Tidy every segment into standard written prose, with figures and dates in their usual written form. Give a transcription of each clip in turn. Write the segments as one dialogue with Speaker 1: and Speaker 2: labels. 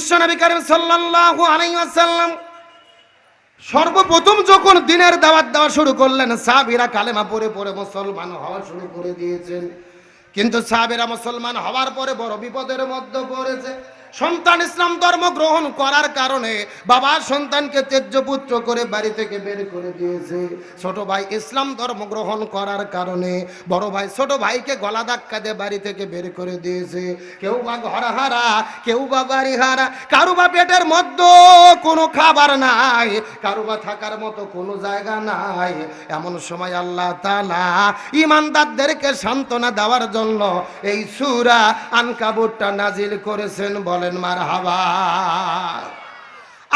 Speaker 1: বিশ্বনবী করিম সাল্লাল্লাহু আলাইহি ওয়াসাল্লাম সর্বপ্রথম যখন দ্বীনের দাওয়াত দেওয়া শুরু করলেন, সাহাবীরা কালেমা পড়ে পড়ে মুসলমান হওয়া শুরু করে দিয়েছেন। কিন্তু সাহাবীরা মুসলমান হওয়ার পরে বড় বিপদের মধ্যে পড়েছে। সন্তান ইসলাম ধর্ম গ্রহণ করার কারণে বাবা সন্তানকে ত্যায্য পুত্র করে বাড়ি থেকে বের করে দিয়েছে। ছোট ভাই ইসলাম ধর্ম গ্রহণ করার কারণে বড় ভাই ছোট ভাইকে গলা ধাক্কা দিয়ে বাড়ি থেকে বের করে দিয়েছে। কেউ বা ঘর হারা, কেউ বা বাড়ি হারা, কারো বা পেটের মধ্যে কোনো খাবার নাই, কারো বা থাকার মতো কোনো জায়গা নাই। এমন সময় আল্লাহ তাআলা ঈমানদারদেরকে সান্ত্বনা দেওয়ার জন্য এই সূরা আনকাবুতটা নাজিল করেছেন। বলেন মারহাবা।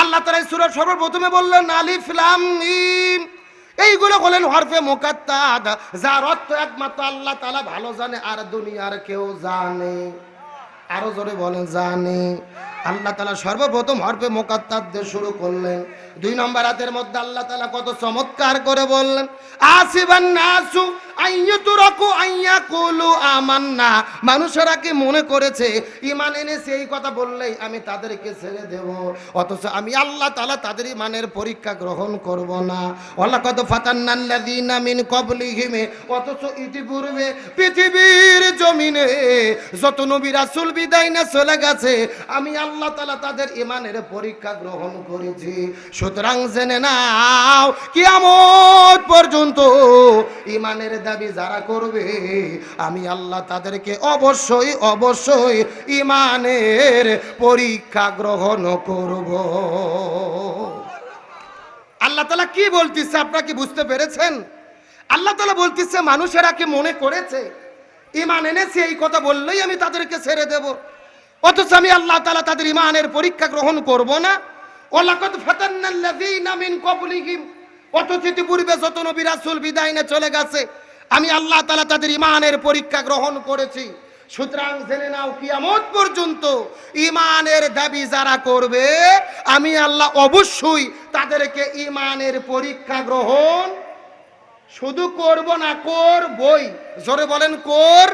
Speaker 1: আল্লাহ তাআলা এই সূরা সর্বপ্রথমে বললেন আলিফ লাম মিম। এইগুলো হলেন হরফে মুকাত্তাদ, যার অর্থ একমাত্র আল্লাহ তাআলা ভালো জানে আর দুনিয়ার কেউ জানে। আরো জোরে বলেন জানে। আল্লাহ তাআলা সর্বপ্রথম হরফে মুকাত্তাদ দিয়ে শুরু করলেন। 2 নম্বর আয়াতের মধ্যে আল্লাহ তাআলা কত চমৎকার করে বললেন, আসিবান নাসু আইয়ুতরাকু আইয়াকুলু আমান্না। মানুষেরা কি মনে করেছে ঈমান এনেছে এই কথা বললেই আমি তাদেরকে ছেড়ে দেব, অথচ আমি আল্লাহ তাআলা তাদের ঈমানের পরীক্ষা গ্রহণ করব না। ওয়ালাকাদ ফাতান্নাল্লাযীনা মিন ক্বাবলিহিম। অথচ ইতিপূর্বে পৃথিবীর জমিনে যত নবী রাসূল বিদায় নিয়ে চলে গেছে আমি আল্লাহ তাআলা তাদের ঈমানের পরীক্ষা গ্রহণ করেছি। সুতরাং জেনে নাও কিয়ামত পর্যন্ত ঈমানের দাবি যারা করবে আমি আল্লাহ তাদেরকে অবশ্যই অবশ্যই ঈমানের পরীক্ষা গ্রহণ করব। আল্লাহ তাআলা কি বলতেছে আপনারা কি বুঝতে পেরেছেন? আল্লাহ তাআলা বলতেছে মানুষেরা কি মনে করেছে ঈমান এনেছে এই কথা বললেই আমি তাদেরকে ছেড়ে দেব, অথচ আমি আল্লাহ তাআলা তাদের ঈমানের পরীক্ষা গ্রহণ করব না। ওয়ালাকাদ ফাতান্নাল্লাযীনা মিন ক্বাবলিহিম। অথচ পূর্বে যত নবী রাসূল বিদায় নিয়ে চলে গেছে আমি আল্লাহ তাআলা তাদের ঈমানের পরীক্ষা গ্রহণ করেছি। সুতরাং জেনে নাও কিয়ামত পর্যন্ত ঈমানের দাবি যারা করবে আমি আল্লাহ অবশ্যই তাদেরকে ঈমানের পরীক্ষা গ্রহণ শুধু করব না, করবই। জোরে বলেন কর।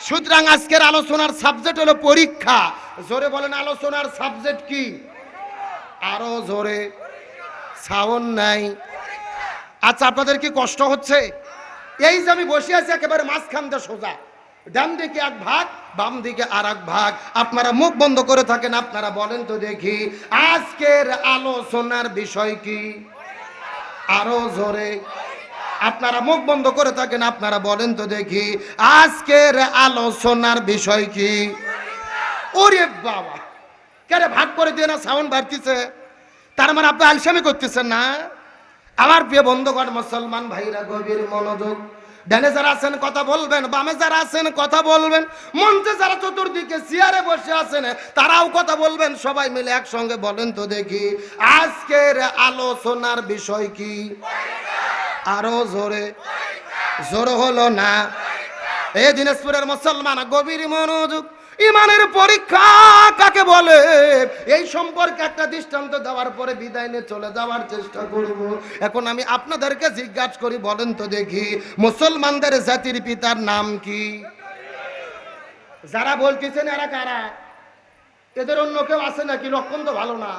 Speaker 1: সুতরাং আজকের আলোচনার সাবজেক্ট হলো পরীক্ষা। জোরে বলেন আলোচনার সাবজেক্ট কি? আরো জোরে, সাউন্ড নাই। আচ্ছা আপনাদের কি কষ্ট হচ্ছে? এই যে আমি বসে আছি একেবারে মাঝখান দিয়ে সোজা, ডান দিকে এক ভাগ বাম দিকে আর এক ভাগ। আপনারা মুখ বন্ধ করে থাকেন, আপনারা বলেন তো দেখি আজকের আলোচনার বিষয় কি? আরো জোরে। আপনারা মুখ বন্ধ করে থাকেন, আপনারা বলেন তো দেখি আজকের আলোচনার বিষয় কি? ওরে বাবা, কেন ভাগ করে দিয়ে না সাউন্ড বাড়তিছে? তার মানে আপনি আলসামি করতেছেন না? আমার প্রিয় বন্ধুগণ মুসলমান ভাইরা গভীর মনোযোগ। ডানে যারা আছেন কথা বলবেন, বামে যারা আছেন কথা বলবেন, মঞ্চে যারা চতুর্দিকে চেয়ারে বসে আছেন তারাও কথা বলবেন। সবাই মিলে একসঙ্গে বলেন তো দেখি আজকের আলোচনার বিষয় কি? আরো জোরে। জোরে হলো না? এই দিনাজপুরের মুসলমান গভীর মনোযোগ। ঈমানের পরীক্ষা কাকে বলে এই সম্পর্কে একটা দৃষ্টান্ত দেওয়ার পরে বিদায় নিয়ে চলে যাওয়ার চেষ্টা করব। এখন আমি আপনাদেরকে জিজ্ঞাসা করি, বলেন তো দেখি মুসলমানদের জাতির পিতার নাম কি? যারা বলতেছেন এরা কারা? এদের অন্য কেউ আছে নাকি? লক্ষণ তো ভালো না।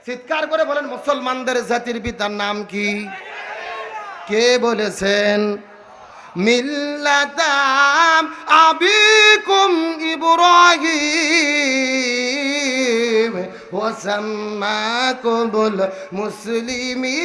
Speaker 1: চিৎকার করে বলেন মুসলমানদের জাতির পিতার নাম কি? কে বলেছেন? মিল্লাতাম আবিকুম ইব্রাহিম ওয়া সাম্মাকুমুল মুসলিমিন।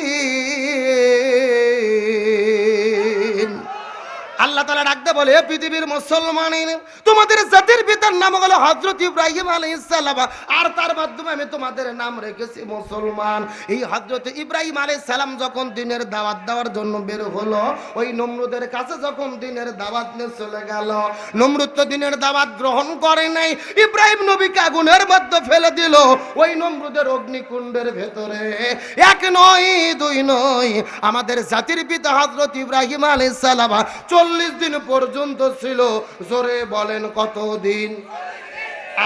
Speaker 1: আল্লাহ তাআলা ডাকতে বলে পৃথিবীর মুসলমানিন তোমাদের জাতির পিতার নাম হলো হযরত ইব্রাহিম আলাইহিস সালাম, আর তার মাধ্যমে আমি তোমাদের নাম রেখেছি মুসলমান। এই হযরত ইব্রাহিম আলাইহিস সালাম যখন দ্বীনের দাওয়াত দেওয়ার জন্য বের হলো, ওই নমরুদের কাছে যখন দ্বীনের দাওয়াত নিয়ে চলে গেল, নমরুদ তো দ্বীনের দাওয়াত গ্রহণ করে নাই, ইব্রাহিম নবীকে আগুনের মধ্যে ফেলে দিল। ওই নমরুদের অগ্নিকুণ্ডের ভেতরে এক নয় দুই নয় আমাদের জাতির পিতা হযরত ইব্রাহিম আলাইহিস সালাম 40 দিন পর্যন্ত ছিল। জোরে বলেন কত দিন?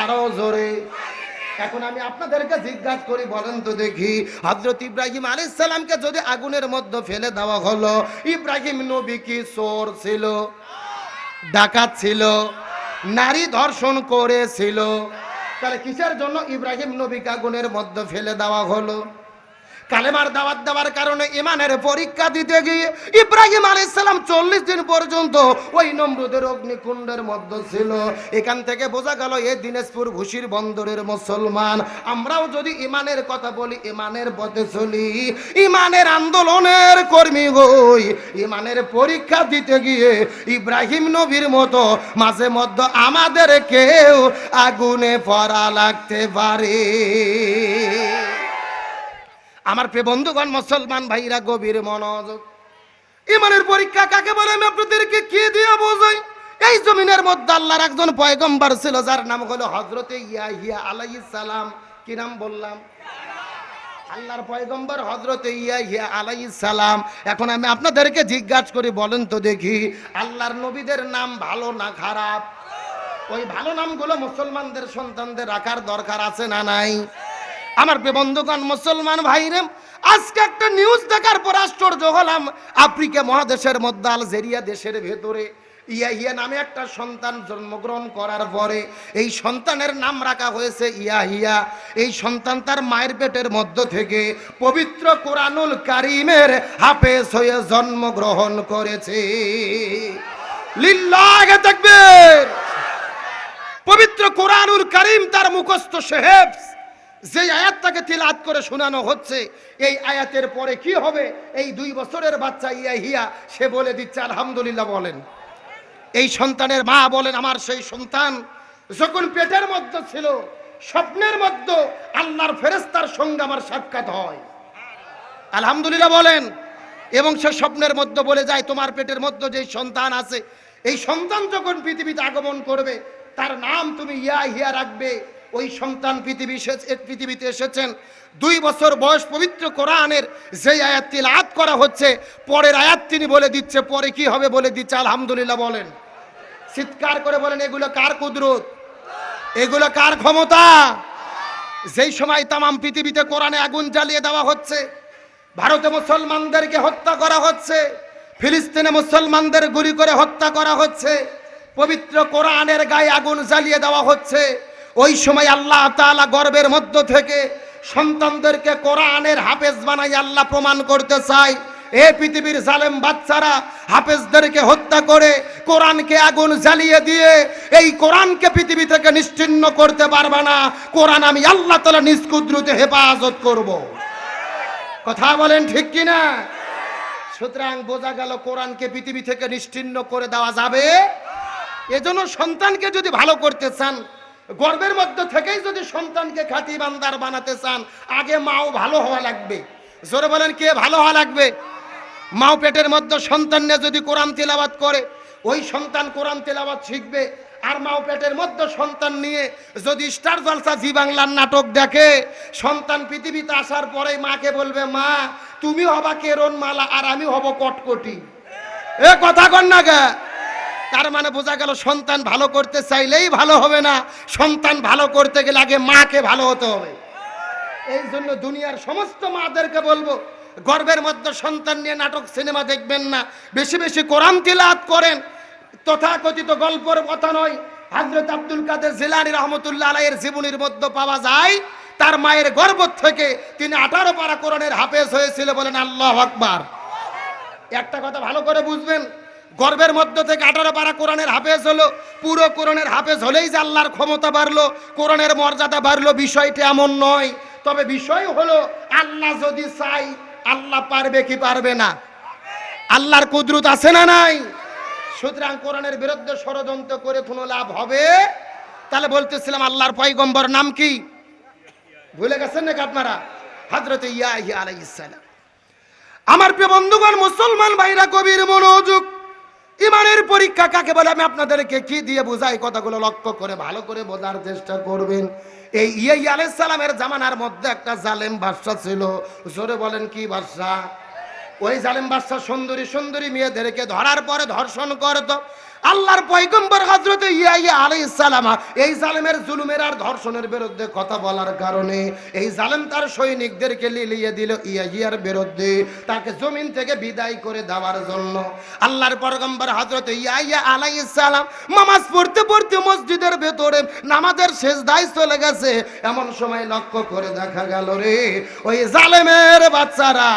Speaker 1: আরো জোরে। এখন আমি আপনাদেরকে জিজ্ঞাসা করি, বলেন তো দেখি হযরত ইব্রাহিম আলাইহিস সালামকে যদি আগুনের মধ্যে ফেলে দেওয়া হলো, ইব্রাহিম নবী কি চোর ছিল, ডাকাত ছিল, নারী ধর্ষণ করেছিল? তাহলে কিসের জন্য ইব্রাহিম নবীকে আগুনের মধ্যে ফেলে দেওয়া হলো? কালেমার দাওয়াত দেওয়ার কারণে ইমানের পরীক্ষা দিতে গিয়ে ইব্রাহিম আলাইহিস সালাম 40 দিন পর্যন্ত ওই নমরুদের অগ্নিকুণ্ডের মধ্যে ছিল। এখান থেকে বোঝা গেল এই দিনাজপুর ঘুষির বন্দরের মুসলমান আমরাও যদি ইমানের কথা বলি, ইমানের পথে চলি, ইমানের আন্দোলনের কর্মী হই, ইমানের পরীক্ষা দিতে গিয়ে ইব্রাহিম নবীর মতো মাঝে মধ্যে আমাদেরকেও আগুনে পড়া লাগতে পারে। আমার প্রিয় বন্ধুগণ, মুসলমান ভাইরা গভীর মনোযোগ। ইমানের পরীক্ষা কাকে বলে আমি আপনাদেরকে কি দিয়ে বোঝাই? এই জমিনের মধ্যে আল্লাহর একজন পয়গম্বর ছিল যার নাম হলো হযরতে ইয়াহিয়া আলাইহিস সালাম। কি নাম বললাম? আল্লাহর পয়গম্বর হযরতে ইয়াহিয়া আলাইহিস সালাম। এখন আমি আপনাদেরকে জিজ্ঞাসা করি, বলেন তো দেখি, আল্লাহর নবীদের নাম ভালো না খারাপ? ওই ভালো নামগুলো মুসলমানদের সন্তানদের রাখার দরকার আছে না নাই? আমার প্রিয় বন্ধুগণ, মুসলমান ভাইরে, আজকে একটা নিউজ দেখার পর আশ্চর্য হলাম। আফ্রিকা মহাদেশের মধ্যে আলজেরিয়া দেশের ভেতরে ইয়াহিয়া নামে একটা সন্তান জন্মগ্রহণ করার পরে এই সন্তানের নাম রাখা হয়েছে ইয়াহিয়া। এই সন্তান তার মায়ের পেটের মধ্য থেকে পবিত্র কোরআনুল কারীমের হাফেজ হয়ে জন্মগ্রহণ করেছে। লিল্লাহি তাকবীর। পবিত্র কোরআনুল কারীম তার মুখস্থ সাহেব যে আয়াতটাকে তিলাওয়াত করে শোনানো হচ্ছে, এই আয়াতের পরে কি হবে এই 2 বছরের বাচ্চা ইয়াহিয়া সে বলে দিচ্ছে আলহামদুলিল্লাহ। বলেন, এই সন্তানের মা বলেন, আমার সেই সন্তান যখন পেটের মধ্যে ছিল স্বপ্নের মধ্যে আল্লাহর ফেরেশতার সঙ্গে আমার সাক্ষাৎ হয়। আলহামদুলিল্লাহ বলেন। এবং সে স্বপ্নের মধ্যে বলে যায়, তোমার পেটের মধ্যে যে সন্তান আছে, এই সন্তান যখন পৃথিবীতে আগমন করবে তার নাম তুমি ইয়াহিয়া রাখবে। ওই সন্তান পৃথিবীতে এসেছেন 2 বছর বয়স। পবিত্র কোরআনের যে আয়াত তিলাওয়াত করা হচ্ছে পরের আয়াত তিনি বলে দিচ্ছে, পরে কি হবে বলে দিচ্ছে আলহামদুলিল্লাহ। বলেন, চিৎকার করে বলেন, এগুলো কার কুদরত? এগুলো কার ক্ষমতা? যেই সময় তামাম পৃথিবীতে কোরআনে আগুন জ্বালিয়ে দেওয়া হচ্ছে, ভারতে মুসলমানদেরকে হত্যা করা হচ্ছে, ফিলিস্তিনে মুসলমানদের গুলি করে হত্যা করা হচ্ছে, পবিত্র কোরআনের গায়ে আগুন জ্বালিয়ে দেওয়া হচ্ছে, ওই সময় আল্লাহ তাআলা গর্বের মধ্য থেকে সন্তানদেরকে কোরআনের হাফেজ বানাই আল্লাহ প্রমাণ করতে চায়। এই পৃথিবীর জালেম বাচ্চারা হাফেজদেরকে হত্যা করে কোরআনকে আগুন জ্বালিয়ে দিয়ে এই কোরআনকে পৃথিবী থেকে নিশ্চিহ্ন করতে পারবে না। কোরআন আমি আল্লাহ তাআলা নিজ কুদরতে হেফাজত করব। কথা বলেন ঠিক কিনা? সুতরাং বোঝা গেল কোরআনকে পৃথিবী থেকে নিশ্চিহ্ন করে দেওয়া যাবে। এজন্য সন্তানকে যদি ভালো করতে চান, গর্বের মধ্যে থেকেই যদি সন্তানকে খাঁটি ইমানদার বানাতে চান, আগে মাও ভালো হওয়া লাগবে। জোরে বলেন, কে ভালো হওয়া লাগবে? মাও পেটের মধ্যে সন্তান নিয়ে যদি কোরআন তিলাওয়াত করে, ওই সন্তান কোরআন তিলাওয়াত শিখবে। আর মাও পেটের মধ্যে সন্তান নিয়ে যদি স্টার জলসা জি বাংলার নাটক দেখে, সন্তান পৃথিবীতে আসার পরেই মাকে বলবে, মা তুমি হবা কেরন মালা আর আমি হব কটকটি। এ কথা কন না গা? তার মানে বোঝা গেল সন্তান ভালো করতে চাইলেই ভালো হবে না, সন্তান ভালো করতে গেলে আগে মাকে ভালো হতে হবে। এই জন্য দুনিয়ার সমস্ত মাদেরকে বলবো, গর্বের মধ্যে সন্তান নিয়ে নাটক সিনেমা দেখবেন না, বেশি বেশি কোরআন তিলাওয়াত করেন। তথাকথিত গল্পের কথা নয়, হযরত আব্দুল কাদের জিলানী রহমতুল্লাহ আলাইহির জীবনীর মধ্যে পাওয়া যায় তার মায়ের গর্ভ থেকে তিনি 18 পারা কোরআনের হাফেজ হয়েছিল। বলেন আল্লাহু আকবার। একটা কথা ভালো করে বুঝবেন, গর্বের মধ্য থেকে 18 পারা কোরআনের হাফেজ হলো। পুরো কোরআনের হাফেজ হলেই যে আল্লাহর ক্ষমতা বাড়লো, কোরআনের মর্যাদা বাড়লো, বিষয়টা এমন নয়। তবে বিষয় হলো আল্লাহ যদি চাই, আল্লাহ পারবে কি পারবে না? আল্লাহর কুদরত আছে না নাই? সুতরাং কোরআনের বিরুদ্ধে ষড়যন্ত্র করে কোনো লাভ হবে? তাহলে বলতেছিলাম আল্লাহর পয়গম্বর নাম কি ভুলে গেছেন নাকি আপনারা? হযরত ইয়াহিয়া আলাইহিস সালাম। আমার প্রিয় বন্ধুগণ, মুসলমান ভাইরা গভীর মনোযোগ। ইমানের পরীক্ষা কাকে বলে আমি আপনাদেরকে কি দিয়ে বোঝাই, কথাগুলো লক্ষ্য করে ভালো করে বোঝার চেষ্টা করবেন। এই ইয়াহিয়া আলাইহিস সালামের জামানার মধ্যে একটা জালেম বাদশা ছিল। জোরে বলেন, কি বাদশা? ওই জালেম বাদশা সুন্দরী সুন্দরী মেয়েদেরকে ধরার পরে ধর্ষণ করত। আল্লাহর পয়গম্বর হযরত ইয়াহইয়া আলাইহিস সালাম এই জালেমের জুলুমের আর ধর্ষণের বিরুদ্ধে কথা বলার কারণে এই জালেম তার সৈনিকদেরকে লিলিয়ে দিল ইয়াহইয়ার বিরুদ্ধে, তাকে জমিন থেকে বিদায় করে দেওয়ার জন্য। আল্লাহর পয়গম্বর হযরত ইয়াহইয়া আলাইহিস সালাম নামাজ পড়তে পড়তে মসজিদের ভেতরে নামাজের সিজদায় চলে গেছে। এমন সময় লক্ষ্য করে দেখা গেল রে, ওই জালেমের বাচ্চারা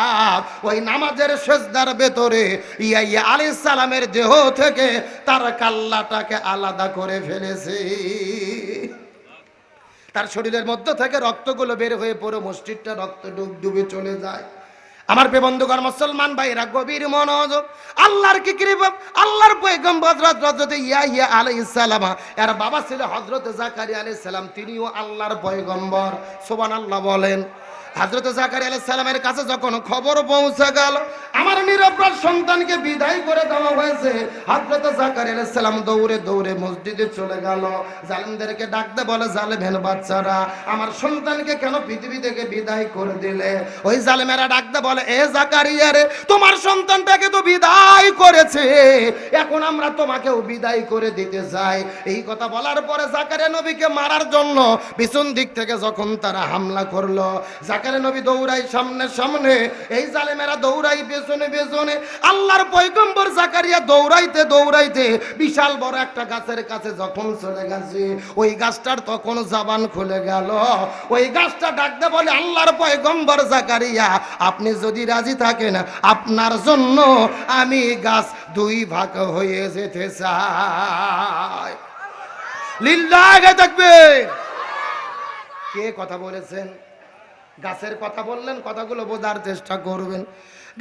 Speaker 1: ওই নামাজের সিজদার ভেতরে ইয়াহইয়া আলাইহিস সালামের দেহ থেকে তার কাল্লাটাকে আলাদা করে ফেলেছে। তার শরীরের মধ্য থেকে রক্তগুলো বের হয়ে পুরো মসজিদটা রক্ত ডুবে চলে যায়। আমার বন্ধুগণ মুসলমান ভাইরা গভীর মনোযোগ, আল্লাহর কি কৃপা, আল্লাহর পয়গম্বর হযরত ইয়াহইয়া আলাইহিস সালাম, এর বাবা ছিল হযরত জাকারিয়া আলাইহিস সালাম, তিনিও আল্লাহর পয়গম্বর। সুবহানাল্লাহ বলেন। হযরত জাকারিয়া আলাইহিস সালামের কাছে যখন খবর পৌঁছে গেল আমার নিরপরাধ সন্তানকে বিদায় করে দেওয়া হয়েছে, হযরত জাকারিয়া আলাইহিস সালাম দৌড়ে দৌড়ে মসজিদে চলে গেল। জালেমদেরকে ডাকতে বলে, জালেমের বাচ্চারা আমার সন্তানকে কেন পৃথিবী থেকে বিদায় করে দিলে? ওই জালেমেরা ডাকতে বলে, এ জাকারিয়া রে, তোমার সন্তানটাকে তো বিদায় করেছে, এখন আমরা তোমাকেও বিদায় করে দিতে চাই। এই কথা বলার পরে জাকারিয়া নবীকে মারার জন্য পিছন দিক থেকে যখন তারা হামলা করলো, জাকারিয়া নবী দৌড়াই সামনে সামনে, এই জালেমেরা দৌড়াই পেছনে পেছনে। আল্লাহর পয়গম্বর জাকারিয়া দৌড়াইতে দৌড়াইতে বিশাল বড় একটা গাছের কাছে যখন চলে গেছে, ওই গাছটার তখন জবান খুলে গেল। ওই গাছটা ডাকতে বলে, আল্লাহর পয়গম্বর জাকারিয়া, আপনি যদি রাজি থাকেন আপনার জন্য আমি গাছ দুই ভাগ হয়ে যেতে চাই। লিল্লাহি তাকবীর। কে কথা বলেছেন? গাছের কথা বললেন, কথাগুলো বোঝার চেষ্টা করবেন।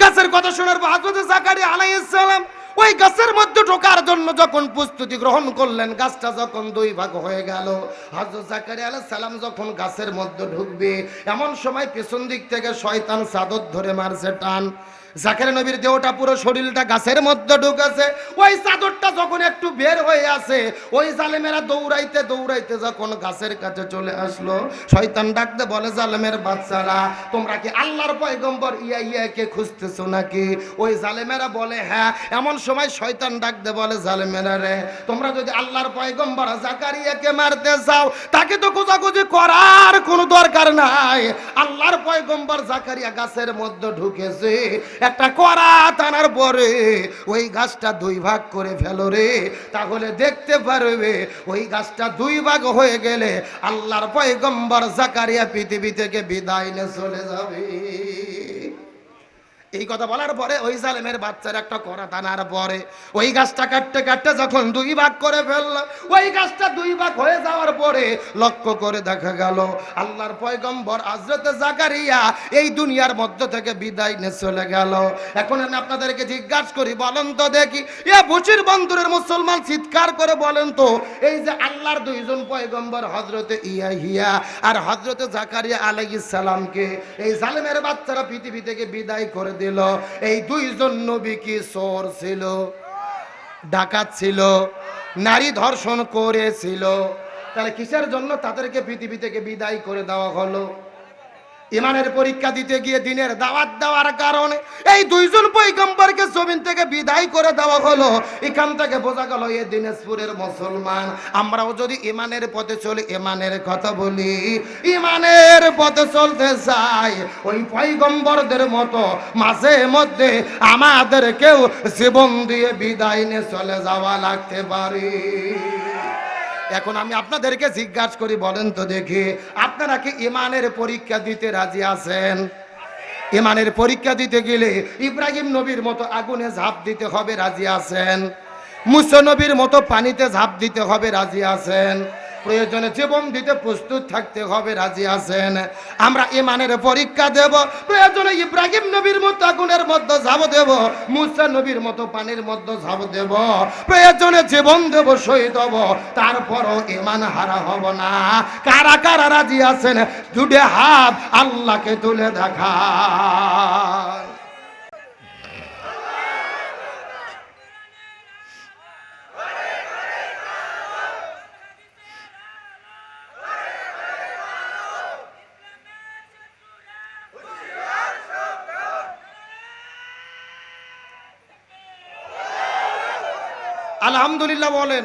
Speaker 1: গাছের কথা শোনার পর হযরত জাকারিয়া আলাইহিস সালাম ওই গাছের মধ্যে ঢোকার জন্য যখন প্রস্তুতি গ্রহণ করলেন, গাছটা যখন দুই ভাগ হয়ে গেল, হযরত জাকারিয়া আলাইহিস সালাম যখন গাছের মধ্যে ঢুকবে, এমন সময় পেছন দিক থেকে শয়তান চাদর ধরে মারছে টান। জাকারিয়া নবীর দেহটা পুরো শরীরটা গাছের মধ্যে ঢুকেছে, ওই চাদরটা যখন একটু বের হয়ে আসে, ওই জালেমেরা দৌড়াইতে দৌড়াইতে যখন গাছের কাছে চলে আসলো, শয়তান ডাকতে বলে, জালেমের বাচ্চারা তোমরা কি আল্লাহর পয়গম্বর ইয়াহইয়াকে খুঁজতেছো নাকি? ওই জালেমেরা বলে হ্যাঁ। এমন সময় শয়তান ডাকতে বলে, জালেমেরা রে, তোমরা যদি আল্লাহর পয়গম্বর জাকারিয়াকে মারতে চাও, তাকে তো খোঁজাখুঁজি করার কোনো দরকার নাই। আল্লাহর পয়গম্বর জাকারিয়া গাছের মধ্যে ঢুকেছে, একটা কড়া টানার পরে ওই গাছটা দুই ভাগ করে ফেলো রে, তাহলে দেখতে পারবে ওই গাছটা দুই ভাগ হয়ে গেলে আল্লাহর পয়গম্বর জাকারিয়া পৃথিবী থেকে বিদায় নিয়ে চলে যাবে। এই কথা বলার পরে ওই জালেমের বাচ্চার একটা কড়া টানার পরে ওই গাছটা কাটতে কাটতে যখন দুই ভাগ করে ফেলল, ওই গাছটা দুই ভাগ হয়ে যাওয়ার পরে লক্ষ্য করে দেখা গেল আল্লাহর পয়গম্বর হযরত জাকারিয়া এই দুনিয়ার মধ্য থেকে বিদায় নিয়ে চলে গেল। এখন আমি আপনাদেরকে জিজ্ঞাসা করি, বলেন তো দেখি, এ বশির বন্দরের মুসলমান চিৎকার করে বলেন তো, এই যে আল্লাহর দুইজন পয়গম্বর হযরত ইয়াহইয়া আর হযরত জাকারিয়া আলাইহিস সালামকে এই জালেমের বাচ্চারা পৃথিবী থেকে বিদায় করে দিল, এই দুইজন নবী কি চোর ছিল, ডাকাত ছিল, নারী ধর্ষণ করেছিল? তাহলে কিসের জন্য তাদেরকে পৃথিবী থেকে বিদায় করে দেওয়া হলো? ইমানের পরীক্ষা দিতে গিয়ে দিনের দাওয়াত দেওয়ার কারণে এই দুইজন পয়গম্বরকে জমিন থেকে বিদায় করে দেওয়া হলো। এখান থেকে বোঝা গেল এই দিনাজপুরের মুসলমান আমরাও যদি ইমানের পথে চলি, ইমানের কথা বলি, ইমানের পথে চলতে চাই, ওই পয়গম্বরদের মতো মাঝে মধ্যে আমাদেরকেও জীবন দিয়ে বিদায় নিয়ে চলে যাওয়া লাগতে পারে। এখন আমি আপনাদেরকে জিজ্ঞাসা করি, বলেন তো দেখি, আপনারা কি ইমানের পরীক্ষা দিতে রাজি আছেন? ইমানের পরীক্ষা দিতে গেলে ইব্রাহিম নবীর মতো আগুনে ঝাঁপ দিতে হবে, রাজি আছেন? মুসা নবীর মতো পানিতে ঝাঁপ দিতে হবে, রাজি আছেন? প্রয়োজনে জীবন দিতে প্রস্তুত থাকতে হবে, রাজি আছেন? আমরা ইমানের পরীক্ষা দেব, প্রয়োজনে ইব্রাহিম নবীর মতো আগুনের মধ্যে ঝাঁপ দেব, মুসা নবীর মতো পানির মধ্যে ঝাঁপ দেব, প্রয়োজনে জীবন দেব, শহীদ হব, তারপরও ইমান হারা হব না। কারা কারা রাজি আছেন? দুটো হাত আল্লাহকে তুলে দেখা। আলহামদুলিল্লাহ বলেন।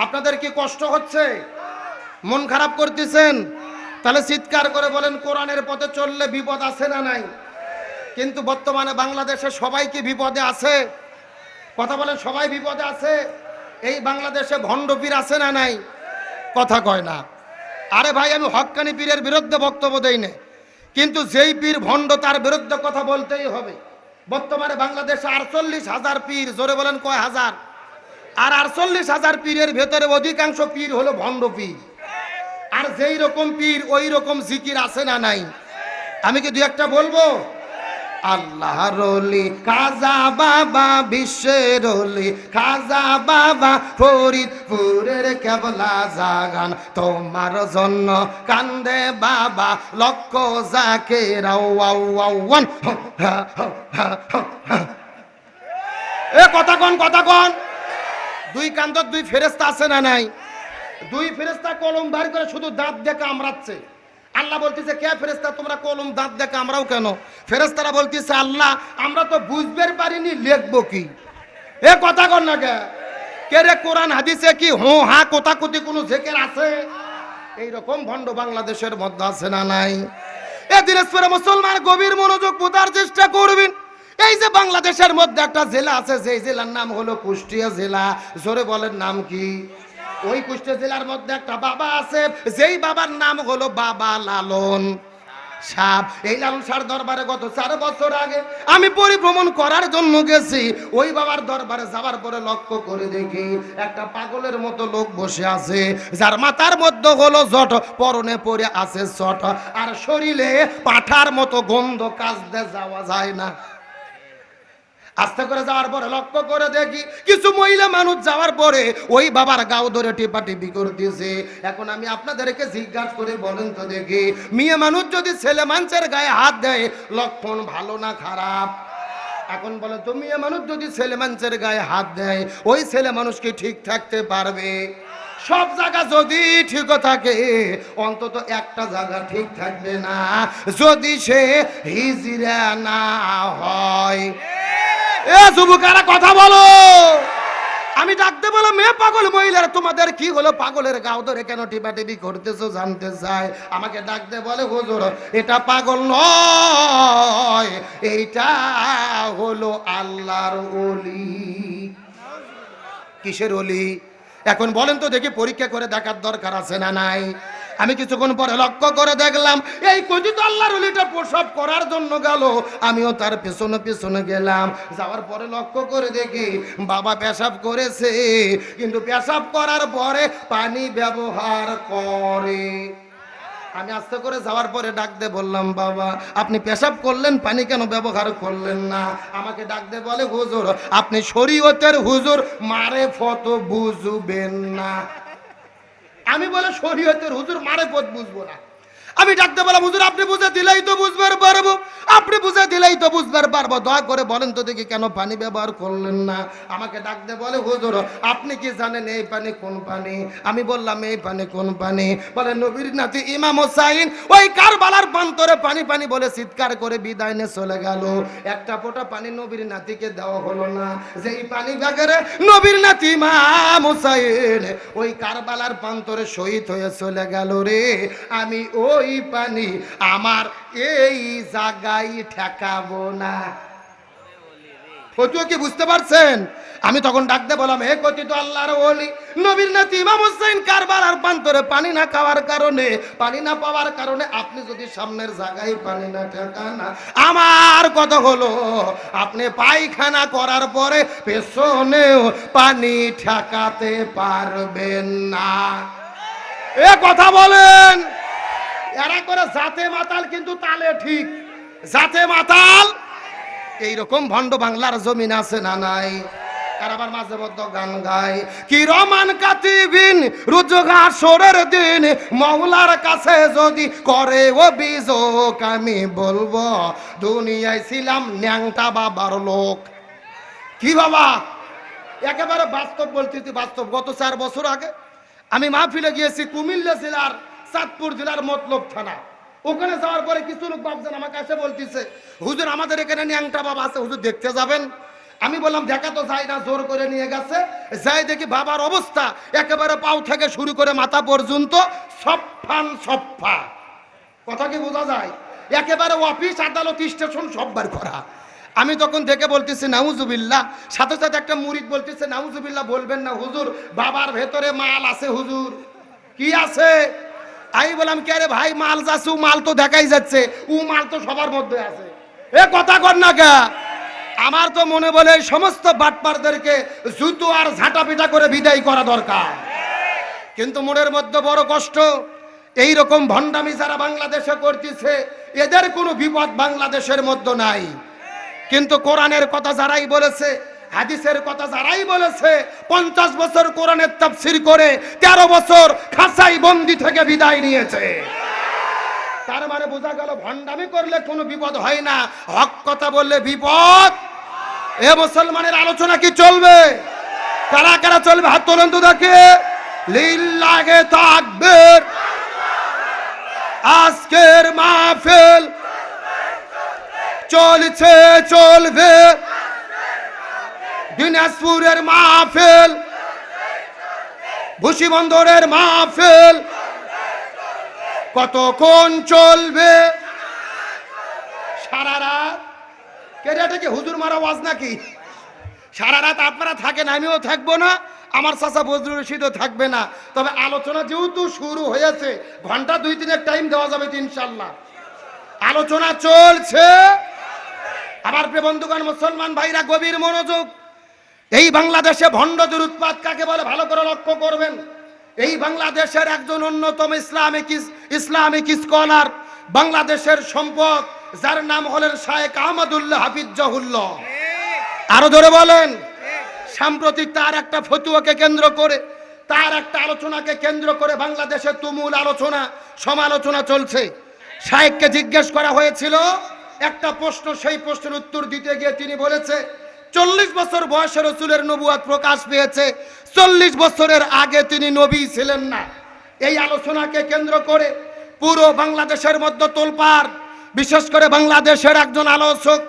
Speaker 1: আপনাদের কি কষ্ট হচ্ছে? মন খারাপ করতেছেন? তাহলে চিৎকার করে বলেন, কোরআনের পথে চললে বিপদ আছে না নাই? কিন্তু বর্তমানে বাংলাদেশে সবাই কি বিপদে আছে? কথা বলেন, সবাই বিপদে আছে। এই বাংলাদেশে ভণ্ড পীর আছে না নাই? কথা কয় না। আরে ভাই, আমি হক্কানি পীরের বিরুদ্ধে বক্তব্য দেই না, কিন্তু যেই পীর ভণ্ড তার বিরুদ্ধে কথা বলতেই হবে। বর্তমানে বাংলাদেশে 48,000 পীর, জোরে বলেন কয় হাজার? আর 48,000 পীরের ভেতরে অধিকাংশ পীর হলো ভণ্ড পীর। আর যেই রকম পীর ওই রকম জিকির আছে না নাই? আমি কি দুই একটা বলবো? আল্লাহর ওলি খাজা বাবা, বিশ্বের ওলি খাজা বাবা, ফরিদপুরের কেবলা জাগান, তোমার জন্য কান্দে বাবা, লক্ষ জাকের আওয়ান। এ কথা কন, কথা কন। দুই কান্দর দুই ফেরেশতা আছে না নাই? দুই ফেরেশতা কলম বার করে শুধু দাঁত দেখে কামড়াচ্ছে। আল্লাহ বলতেছে, কে ফেরেশতা তোমরা কলম দাঁত দেখে কামড়াও কেন? ফেরেশতারা বলতেছে, আল্লাহ আমরা তো বুঝতে পারিনি, লিখবো কি? এ কথা কন না কে রে? কোরআন হাদিসে কি হো হা কোথাকুতি কোনো জিকির আছে? এইরকম ভণ্ড বাংলাদেশের মধ্যে আছে না নাই? এ দিনাজপুরে মুসলমান গভীর মনোযোগ বোঝার চেষ্টা করবেন। এই যে বাংলাদেশের মধ্যে একটা জেলা আছে, যেই জেলার নাম হলো কুষ্টিয়া জেলা। জোরে বলেন, নাম কি? ওই কুষ্টিয়া জেলার মধ্যে একটা বাবা আছে, যেই বাবার নাম হলো বাবা লালন সাহ। এই লালন শাহর দরবারে গত 4 বছর আগে আমি পরিভ্রমণ করার জন্য গেছি। ওই বাবার দরবারে যাওয়ার পরে লক্ষ্য করে দেখি একটা পাগলের মতো লোক বসে আছে, যার মাথার মধ্যে হলো জট, পরনে পরে আছে চট, আর শরীরে পাঠার মতো গন্ধ, কাজতে যাওয়া যায় না। আস্তে করে যাওয়ার পরে লক্ষ্য করে দেখি কিছু মহিলা মানুষ যাওয়ার পরে ওই বাবার গাও ধরে টিপাটিপি করতেছে। এখন আমি আপনাদেরকে জিজ্ঞাসা করে বলেন তো দেখি, মেয়ে মানুষ যদি ছেলে মানুষের গায়ে হাত দেয়, লক্ষণ ভালো না খারাপ? এখন বলে তো, মেয়ে মানুষ যদি ছেলে মানুষের গায়ে হাত দেয়, ওই ছেলে মানুষ কি ঠিক থাকতে পারবে? সব জায়গা যদি ঠিক থাকে, অন্তত একটা জায়গা ঠিক থাকবে না, যদি সে হিজড়া না হয়। এ যুবকেরা কথা বলো। আমি ডাকতে বলো, মেয়ে পাগল মহিলারা তোমাদের কি হলো? পাগলের গাও ধরে কেন টিপাটিপি করতেছো জানতে চাই। আমাকে ডাকতে বলে, হুজুর এটা পাগল নয়, এইটা হলো আল্লাহর ওলি। কিসের ওলি? এখন বলেন তো দেখি, পরীক্ষা করে দেখার দরকার আছে না নাই? আমি কিছুক্ষণ পরে লক্ষ্য করে দেখলাম এই কথিত আল্লাহর ওলিটা প্রসব করার জন্য গেল, আমিও তার পেছনে পেছনে গেলাম। যাওয়ার পরে লক্ষ্য করে দেখি বাবা পেশাব করেছে, কিন্তু পেশাব করার পরে পানি ব্যবহার করে। আমি আস্তে করে যাওয়ার পরে ডাক দিয়ে বললাম, বাবা আপনি পেশাব করলেন, পানি কেন ব্যবহার করলেন না? আমাকে ডাক দিয়ে বলে, হুজুর আপনি শরীয়তের হুজুর, মারে ফত বুঝবেন না। আমি বলে, শরীয়তের হুজুর, মারে পথ বুঝবো না। আমি ডাকতে বললাম, হুজুর আপনি বুঝে দিলেই তো বুঝবার পারবো, আপনি বুঝে দিলেই তো বুঝবার পারবো, দয়া করে বলেন তো দেখি কেন পানি ব্যবহার করলেন না? আমাকে ডাকতে বলে, হুজুর আপনি কি জানেন এই পানি কোন পানি? আমি বললাম, এই পানি কোন পানি? বলে, নবীর নাতি ইমাম হোসাইন ওই কারবালার প্রান্তরে পানি পানি বলে চিৎকার করে বিদায় নিয়ে চলে গেল। একটা ফোঁটা পানি নবীর নাতিকে দেওয়া হলো না। যেই পানি বাগেরে নবীর নাতি ইমাম হোসাইন ওই কারবালার প্রান্তরে শহীদ হয়ে চলে গেল রে, আমি ওই পানি আমার এই জায়গায় ঠেকাবো না। কি বুঝতে পারছেন? আমি তখন ডাকতে বললাম, হে কথিত আল্লাহর ওলি নবীর নাতি ইমাম হোসেন কারবালার প্রান্তরে পানি না খাওয়ার কারণে, পানি না পাওয়ার কারণে আপনি যদি সামনের জায়গায় পানি না ঠেকান, আমার কথা হলো আপনি পায়খানা করার পরে পেছনেও পানি ঠেকাতে পারবেন না। এ কথা বলেন। এরা করে জাতে মাতাল, কিন্তু তালে ঠিক। জাতে মাতাল। এইরকম ভণ্ড বাংলার জমিন আছে না নাই? আর আবার মাঝে মধ্যে গান গায়, কি রমান কাতিবিন রুজগার সরের দিন, মওলার কাছে যদি করে অভিযোগ, আমি বলবো দুনিয়ায় ছিলাম ন্যাংটা বাবার লোক। কি বাবা, একেবারে বাস্তব বলতেছি, বাস্তব। গত 4 বছর আগে আমি মাহফিলে গিয়েছি কুমিল্লা জেলার চাঁদপুর জেলার মতলব থানা। ওখানে যাওয়ার পরে কিছু লোক ভাবছেন আমাকে এসে বলতেছে, হুজুর আমাদের এখানে ন্যাংটা বাবা আছে, হুজুর দেখতে যাবেন? আমি বললাম দেখা তো যায় না, জোর করে নিয়ে গেছে। যাই দেখি বাবার অবস্থা একেবারে পাও থেকে শুরু করে মাথা পর্যন্ত সফান সফা। কথা কি বোঝা যায়? একেবারে অফিস আদালত স্টেশন সব বার করা। আমি তখন দেখে বলতেছি নাউজুবিল্লাহ, সাথে সাথে একটা মুরিদ বলতেছে নাউজুবিল্লাহ বলবেন না হুজুর, বাবার ভেতরে মাল আছে হুজুর। কি আছে? আমি বললাম কে রে ভাই, মাল যাচ্ছে, মাল তো দেখাই যাচ্ছে, ও মাল তো সবার মধ্যে আছে। এ কথা কর না কে? আমার তো মনে বলে এই সমস্ত বাটপারদেরকে জুতো আর ঝাঁটা পিটা করে বিদায় করা দরকার। কিন্তু মনের মধ্যে বড় কষ্ট, এই রকম ভণ্ডামি যারা বাংলাদেশে করতেছে এদের কোনো বিপদ বাংলাদেশের মধ্যে নাই। কিন্তু কোরআনের কথা যারাই বলেছে, হাদিসের কথা যারাই বলেছে, 50 বছর কোরআনের তাফসীর করে 13 বছর খাসাই বন্দি থেকে বিদায় নিয়েছে। তার মানে বোঝা গেল ভণ্ডামি করলে কোনো বিপদ হয় না, হক কথা বললে বিপদ। এ মুসলমানের আলোচনা কি চলবে? কারা কারা চলবে হাত তোলেন তো দেখে। লিল্লাহে তাকবীর। আজকের মাহফিল চলছে চলবে, দিনাজপুরের মাহফিল, ভুশিবন্দরের মাহফিল কতক্ষণ চলবে? সারা রাত। এটা কি হুজুর মারা ওয়াজ নাকি? সারা রাত আপনারা থাকেন, আমিও থাকবো না, আমার চাচা বজরুল রশিদও থাকবে না। তবে আলোচনা যেহেতু শুরু হয়েছে, ঘন্টা 2-3 টাইম দেওয়া যাবে ইনশাল্লাহ। আলোচনা চলছে। আমার প্রিয় বন্ধুগণ, মুসলমান ভাইরা গভীর মনোযোগ। এই বাংলাদেশে ভণ্ডদের উৎপাত কাকে বলে ভালো করে লক্ষ্য করবেন। এই বাংলাদেশের একজন অন্যতম ইসলামিক স্কলার, বাংলাদেশের সম্পদ, যার নাম হলেন শায়েখ আহমদুল্লাহ হাফিজ্জাহুল্লাহ। আরো ধরে বলেন। সাম্প্রতিক তার একটা ফতোয়াকে কেন্দ্র করে, তার একটা আলোচনাকে কেন্দ্র করে বাংলাদেশে তুমুল আলোচনা সমালোচনা চলছে। শায়েখকে জিজ্ঞেস করা হয়েছিল একটা প্রশ্ন, সেই প্রশ্নের উত্তর দিতে গিয়ে তিনি বলেছে 40 বছর বয়সে রাসূলের নবুয়ত প্রকাশ পেয়েছে, 40 বছরের আগে তিনি নবী ছিলেন না। এই আলোচনাকে কেন্দ্র করে পুরো বাংলাদেশের মধ্যে তোলপাড়। বিশেষ করে বাংলাদেশের একজন আলোচক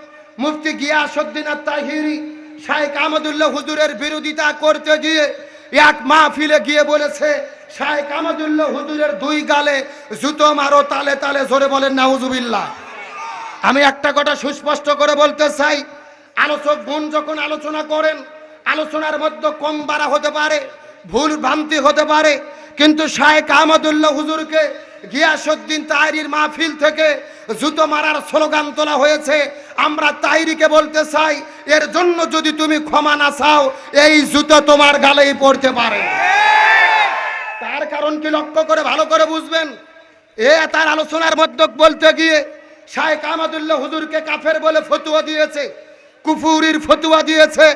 Speaker 1: মুফতি গিয়াসউদ্দিন আত-তাহিরি শায়েখ আহমদুল্লাহ হুজুরের বিরোধিতা করতে গিয়ে এক মাহফিলে গিয়ে বলেছে শায়েখ আহমদুল্লাহ হুজুরের 2 গালে জুতো মারো তালে তালে। জোরে বলেন নাউজুবিল্লাহ। আমি একটা কথা সুস্পষ্ট করে বলতে চাই, আলোচক বোন যখন আলোচনা করেন, আলোচনার মধ্যে কম বাড়া হতে পারে, ভুল ভ্রান্তি হতে পারে, কিন্তু শায়েখ আহমদুল্লাহ হুজুরকে গিয়াসউদ্দিন তাহিরির মাহফিল থেকে জুতো মারার স্লোগান তোলা হয়েছে। আমরা তাহিরিকে বলতে চাই, এর জন্য যদি তুমি ক্ষমা না চাও, এই জুতো তোমার গালেই পড়তে পারে। তার কারণ কি লক্ষ্য করে ভালো করে বুঝবেন। তার আলোচনার মধ্যে বলতে গিয়ে শায়েখ আহমদুল্লাহ হুজুরকে কাফের বলে ফতোয়া দিয়েছে, কুফুরির ফতোয়া দিয়েছে,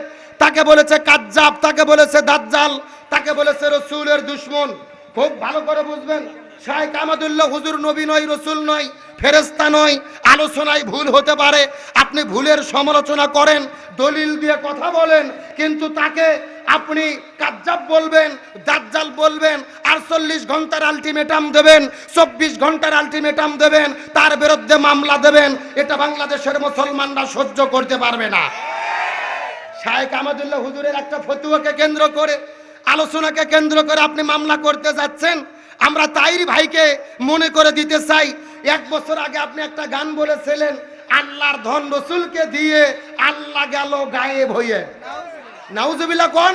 Speaker 1: তাকে বলেছে কাজ্জাব, তাকে বলেছে দাজ্জাল, তাকে বলেছে রাসূলের দুশমন। খুব ভালো করে বুঝবেন, শায়েখ আহমদুল্লাহ হুজুর নবী নয়, রাসূল নয়, ফেরেশতা নয়। আলোচনায় ভুল হতে পারে, আপনি ভুলের সমালোচনা করেন, দলিল দিয়ে কথা বলেন, কিন্তু তাকে আপনি কাজ্জাব বলবেন, দাজ্জাল বলবেন, 48 ঘন্টার আলটিমেটাম দেবেন, 24 ঘন্টার আলটিমেটাম দেবেন, তার বিরুদ্ধে মামলা দেবেন, এটা বাংলাদেশের মুসলমানরা সহ্য করতে পারবে না। শায়েখ আহমদুল্লাহ হুজুরের একটা ফতোয়াকে কেন্দ্র করে, আলোচনাকে কেন্দ্র করে আপনি মামলা করতে যাচ্ছেন। আমরা তাহিরি ভাইকে মনে করে দিতে চাই, 1 বছর আগে আপনি একটা গান বলেছিলেন, আল্লাহর ধন রাসূলকে দিয়ে আল্লাহ গেল গায়েব হয়ে। নাউজুবিল্লাহ কোন?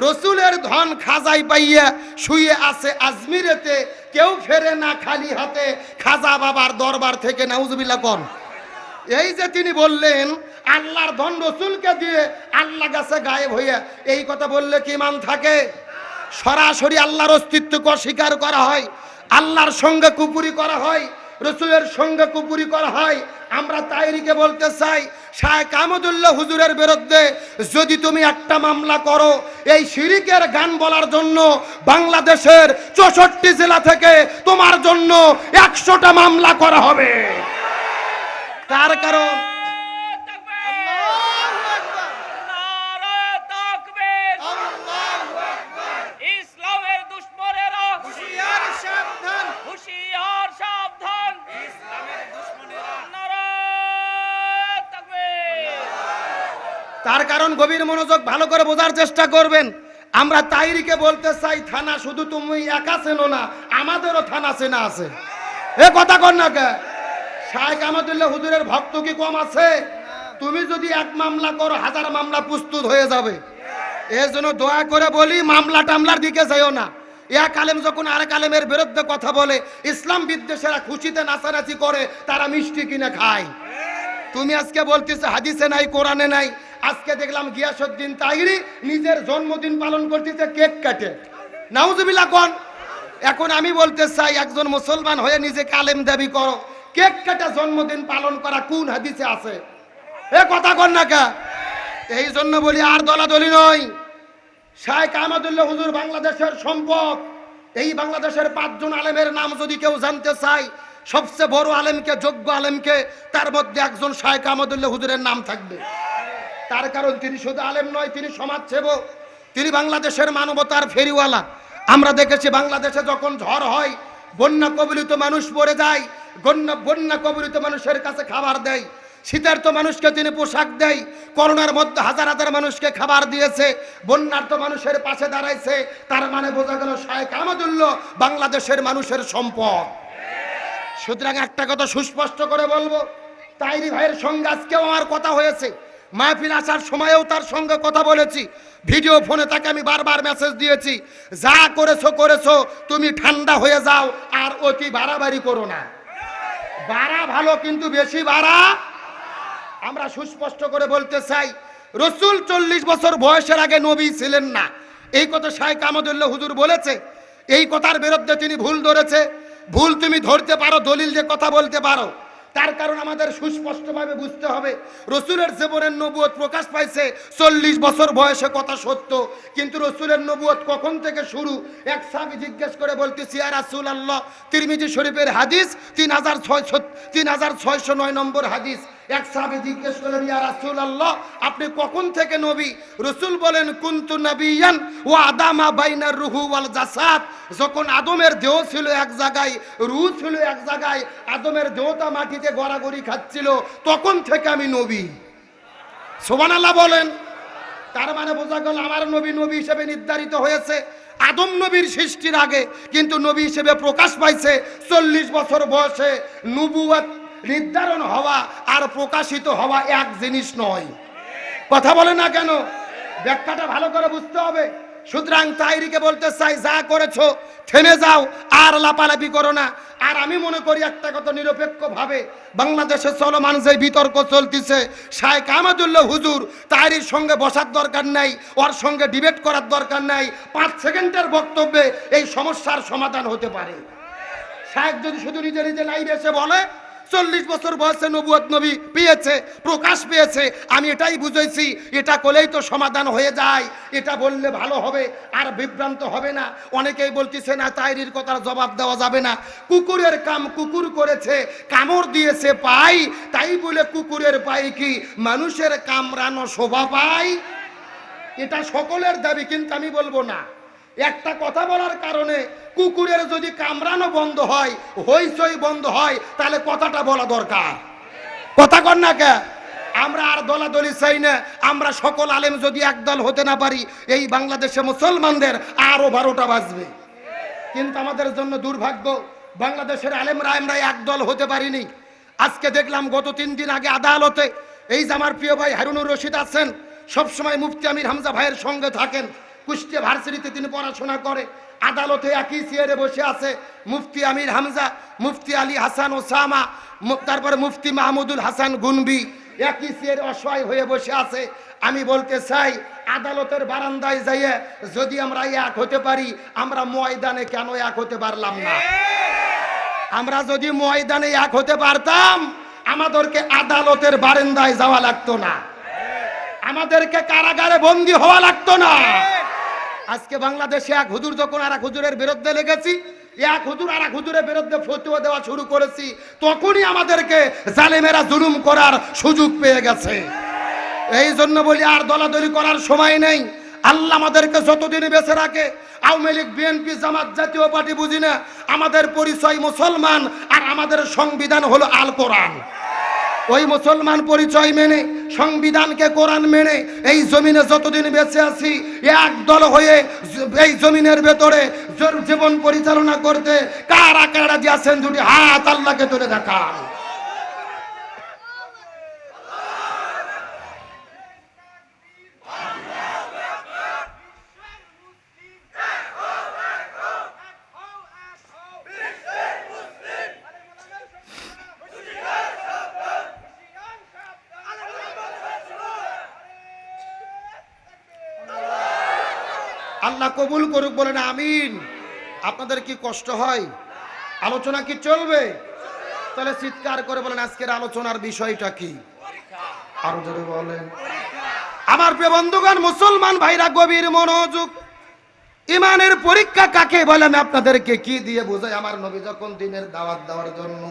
Speaker 1: রাসূলের ধন খাজাই পাইয়া শুয়ে আছে আজমিরেতে, কেউ ফেরে না খালি হাতে খাজা বাবার দরবার থেকে। নাউজুবিল্লাহ কোন? এই যে তিনি বললেন আল্লাহর ধন রাসূলকে দিয়ে আল্লাহ গেছে গায়েব হইয়া, এই কথা বললে কি মান থাকে? সরাসরি আল্লাহর অস্তিত্বকে অস্বীকার করা হয়, আল্লাহর সঙ্গে কুপুরি করা হয়, রাসূলের সঙ্গে কুপুরি করা হয়। আমরা তাহিরিকে বলতে চাই, শায়েখ আহমদুল্লাহ হুজুরের বিরুদ্ধে যদি তুমি একটা মামলা করো, এই শিরিকের গান বলার জন্য বাংলাদেশের 64 জেলা থেকে তোমার জন্য 100টা মামলা করা হবে। তার কারণ তার কারণ গভীর মনোযোগ ভালো করে বোঝার চেষ্টা করবেন। আমরা তাইরিকে বলতে চাই, থানা শুধু তুমি একা চেনো না, আমাদেরও থানা চেনা আছে। এ কথা কর না কে? শাইখ আহমদুল্লাহ হুজুরের ভক্ত কি কম আছে? তুমি যদি এক মামলা করো, হাজার মামলা প্রস্তুত হয়ে যাবে। এর জন্য দয়া করে বলি, মামলা টামলার দিকে যাইও না। এক আলেম যখন আরেক আলেমের বিরুদ্ধে কথা বলে, ইসলাম বিদ্বেষীরা খুশিতে নাচানাচি করে, তারা মিষ্টি কিনে খায়। তুমি আজকে বলতেছো হাদিসে নাই, কোরআনে নাই। আজকে দেখলাম গিয়াসউদ্দিন তাহিরি নিজের জন্মদিন পালন করতেছে কেক কাটে। নাউজুবিল্লাহ কোন? এখন আমি বলতে চাই, একজন মুসলমান হয়ে নিজেকে আলেম দাবি করো, কেক কাটা জন্মদিন পালন করা কোন হাদিসে আছে? এ কথা কর না কে? এই জন্য বলি, আর দলাদলি নয়। শাইখ আহমদুল্লাহ হুজুর বাংলাদেশের সম্পদ। এই বাংলাদেশের 5 জন আলেমের নাম যদি কেউ জানতে চায়, সবচেয়ে বড় আলেমকে, যোগ্য আলেমকে, তার মধ্যে একজন শাইখ আহমদুল্লাহ হুজুরের নাম থাকবে। তার কারণ তিনি শুধু আলেম নয়, তিনি সমাজসেবক, তিনি বাংলাদেশের মানবতার ফেরিওয়ালা। আমরা দেখেছি বাংলাদেশে যখন ঝড় হয়, বন্যা কবলিত মানুষ পড়ে যায়, বন্যা কবলিত মানুষের কাছে খাবার দেয়, শীতার্ত মানুষকে তিনি পোশাক দেয়, করোনার মধ্যে হাজার হাজার মানুষকে খাবার দিয়েছে, বন্যার্ত মানুষের পাশে দাঁড়াইছে। তার মানে বোঝা গেল শাইখ আহমদুল্লাহ বাংলাদেশের মানুষের সম্পদ। সুতরাং একটা কথা সুস্পষ্ট করে বলবো, তাইরি ভাইয়ের সঙ্গে আজকেও আমার কথা হয়েছে, মাহফিল আসার সময়েও তার সঙ্গে কথা বলেছি, ভিডিও ফোনে তাকে আমি বারবার মেসেজ দিয়েছি, যা করেছো করেছো, তুমি ঠান্ডা হয়ে যাও, আর অতি বাড়াবাড়ি করো না। বাড়া ভালো, কিন্তু বেশি বাড়া। আমরা সুস্পষ্ট করে বলতে চাই, রসুল 40 বছর বয়সের আগে নবী ছিলেন না, এই কথা শাইখ আহমদুল্লাহ হুজুর বলেছে। এই কথার বিরুদ্ধে তিনি ভুল ধরেছে। ভুল তুমি ধরতে পারো, দলিল যে কথা বলতে পারো। তার কারণ আমাদের সুস্পষ্টভাবে বুঝতে হবে, রসুলের জীবনের নবুয়ত প্রকাশ পাইছে 40 বছর বয়সে, কথা সত্য, কিন্তু রসুলের নবুয়ত কখন থেকে শুরু? এক সাহাবী জিজ্ঞেস করে বলতেছি, ইয়া রাসূলুল্লাহ, তিরমিজি শরীফের হাদিস 3609 নম্বর হাদিস। এক সাহাবী জিজ্ঞেস করলেন, ইয়া রাসূলুল্লাহ, আপনি কখন থেকে নবী? রসুল বলেন, কুনতু নবিয়ান ওয়া আদামা বাইনার রুহু ওয়াল জাসাদ। যখন আদমের দেহ ছিল এক জায়গায়, রূহ ছিল এক জায়গায়, আদমের দেহটা মাটিতে গড়াগড়ি খাচ্ছিল, তখন থেকে আমি নবী। সুবহানাল্লাহ বলেন। তার মানে বোঝা গেল আমার নবী নবী হিসেবে নির্ধারিত হয়েছে আদম নবীর সৃষ্টির আগে, কিন্তু নবী হিসেবে প্রকাশ পাইছে 40 বছর বয়সে। নবুয়ত নির্ধারণ হওয়া আর প্রকাশিত হওয়া এক জিনিস নয়। কথা বলে না কেন? ব্যাখ্যাটা ভালো করে বুঝতে হবে। সুতরাং তাইরিকে বলতে চাই, যা করেছো থেমে যাও, আর লাপালাপি করো না। আর আমি মনে করি একটা কথা, নিরপেক্ষভাবে বাংলাদেশে চলমান যে বিতর্ক চলতেছে, শাইখ আহমদুল্লাহ হুজুর তাইরির সঙ্গে বসার দরকার নাই, ওর সঙ্গে ডিবেট করার দরকার নাই। 5 সেকেন্ডের বক্তব্যে এই সমস্যার সমাধান হতে পারে। শাইখ যদি শুধু নিজে নিজে লাইভে এসে বলে 40 বছর বয়সে নবুয়ত নবী পেয়েছে, প্রকাশ পেয়েছে, আমি এটাই বুঝেছি, এটা করলেই তো সমাধান হয়ে যায়, এটা বললে ভালো হবে, আর বিভ্রান্ত হবে না। অনেকেই বলতেছে না, তাইরির কথার জবাব দেওয়া যাবে না, কুকুরের কাম কুকুর করেছে, কামড় দিয়েছে পাই, তাই বলে কুকুরের পাই কি মানুষের কামড়ানো শোভা পায়? এটা সকলের দাবি, কিন্তু আমি বলবো না। একটা কথা বলার কারণে কুকুরের যদি কামড়ানো বন্ধ হয়, হইচই বন্ধ হয়, তাহলে কথাটা বলা দরকার। কথা কর না কে? আমরা আর দলাদলি চাই না। আমরা সকল আলেম যদি একদল হতে না পারি, এই বাংলাদেশে মুসলমানদের আরো 12টা বাজবে। কিন্তু আমাদের জন্য দুর্ভাগ্য, বাংলাদেশের আলেমরা আমরা একদল হতে পারিনি। আজকে দেখলাম গত 3 দিন আগে আদালতে, এই যে আমার প্রিয় ভাই হারুনুর রশিদ আছেন, সবসময় মুফতি আমির হামজা ভাইয়ের সঙ্গে থাকেন, কুষ্টিয়া ভার্সিটিতে তিনি পড়াশোনা করে, আদালতে একই চেয়ারে বসে আছে মুফতি আমির হামজা, মুফতি আলী হাসান ওসামা, তারপরে মুফতি মাহমুদুল হাসান গুনবি, একই চেয়ারে অসহায় হয়ে বসে আছে। আমি বলতে চাই, আদালতের বারান্দায় যাইয়ে যদি আমরা এক হতে পারি, আমরা ময়দানে কেন এক হতে পারলাম না? আমরা যদি ময়দানে এক হতে পারতাম, আমাদেরকে আদালতের বারান্দায় যাওয়া লাগতো না, আমাদেরকে কারাগারে বন্দী হওয়া লাগতো না। আজকে বাংলাদেশে এক হুজুর যখন আর এক হুজুরের বিরুদ্ধে লেগেছি, এক হুজুর আর এক হুজুরের বিরুদ্ধে ফতোয়া দেওয়া শুরু করেছি, তখনই আমাদেরকে জালেমেরা জুলুম করার সুযোগ পেয়ে গেছে। এই জন্য বলি, আর দলাদলি করার সময় নেই। আল্লাহ আমাদেরকে যতদিন বেঁচে রাখে, আওয়ামী লীগ, বিএনপি, জামাত, জাতীয় পার্টি বুঝি না, আমাদের পরিচয় মুসলমান, আর আমাদের সংবিধান হলো আল কোরআন। ওই মুসলমান পরিচয় মেনে, সংবিধানকে কোরআন মেনে এই জমিনে যতদিন বেঁচে আছি এক দল হয়ে এই জমিনের ভেতরে জীবন পরিচালনা করতে কারা কারা যে আছেন দুটি হাত আল্লাহকে তুলে দেখান। আল্লাহ কবুল করুক, বলেন আমিন। আপনাদের কি কষ্ট হয়? আলোচনা কি চলবে? তাহলে চিৎকার করে বলেন আজকের আলোচনার বিষয়টা কি? আরো জোরে বলেন। আমার প্রিয় বন্ধুগণ, মুসলমান ভাইরা গভীর মনোযোগ। ইমানের পরীক্ষা কাকে বলে আমি আপনাদেরকে কি দিয়ে বোঝাই। আমার নবী যখন দিনের দাওয়াত দেওয়ার জন্য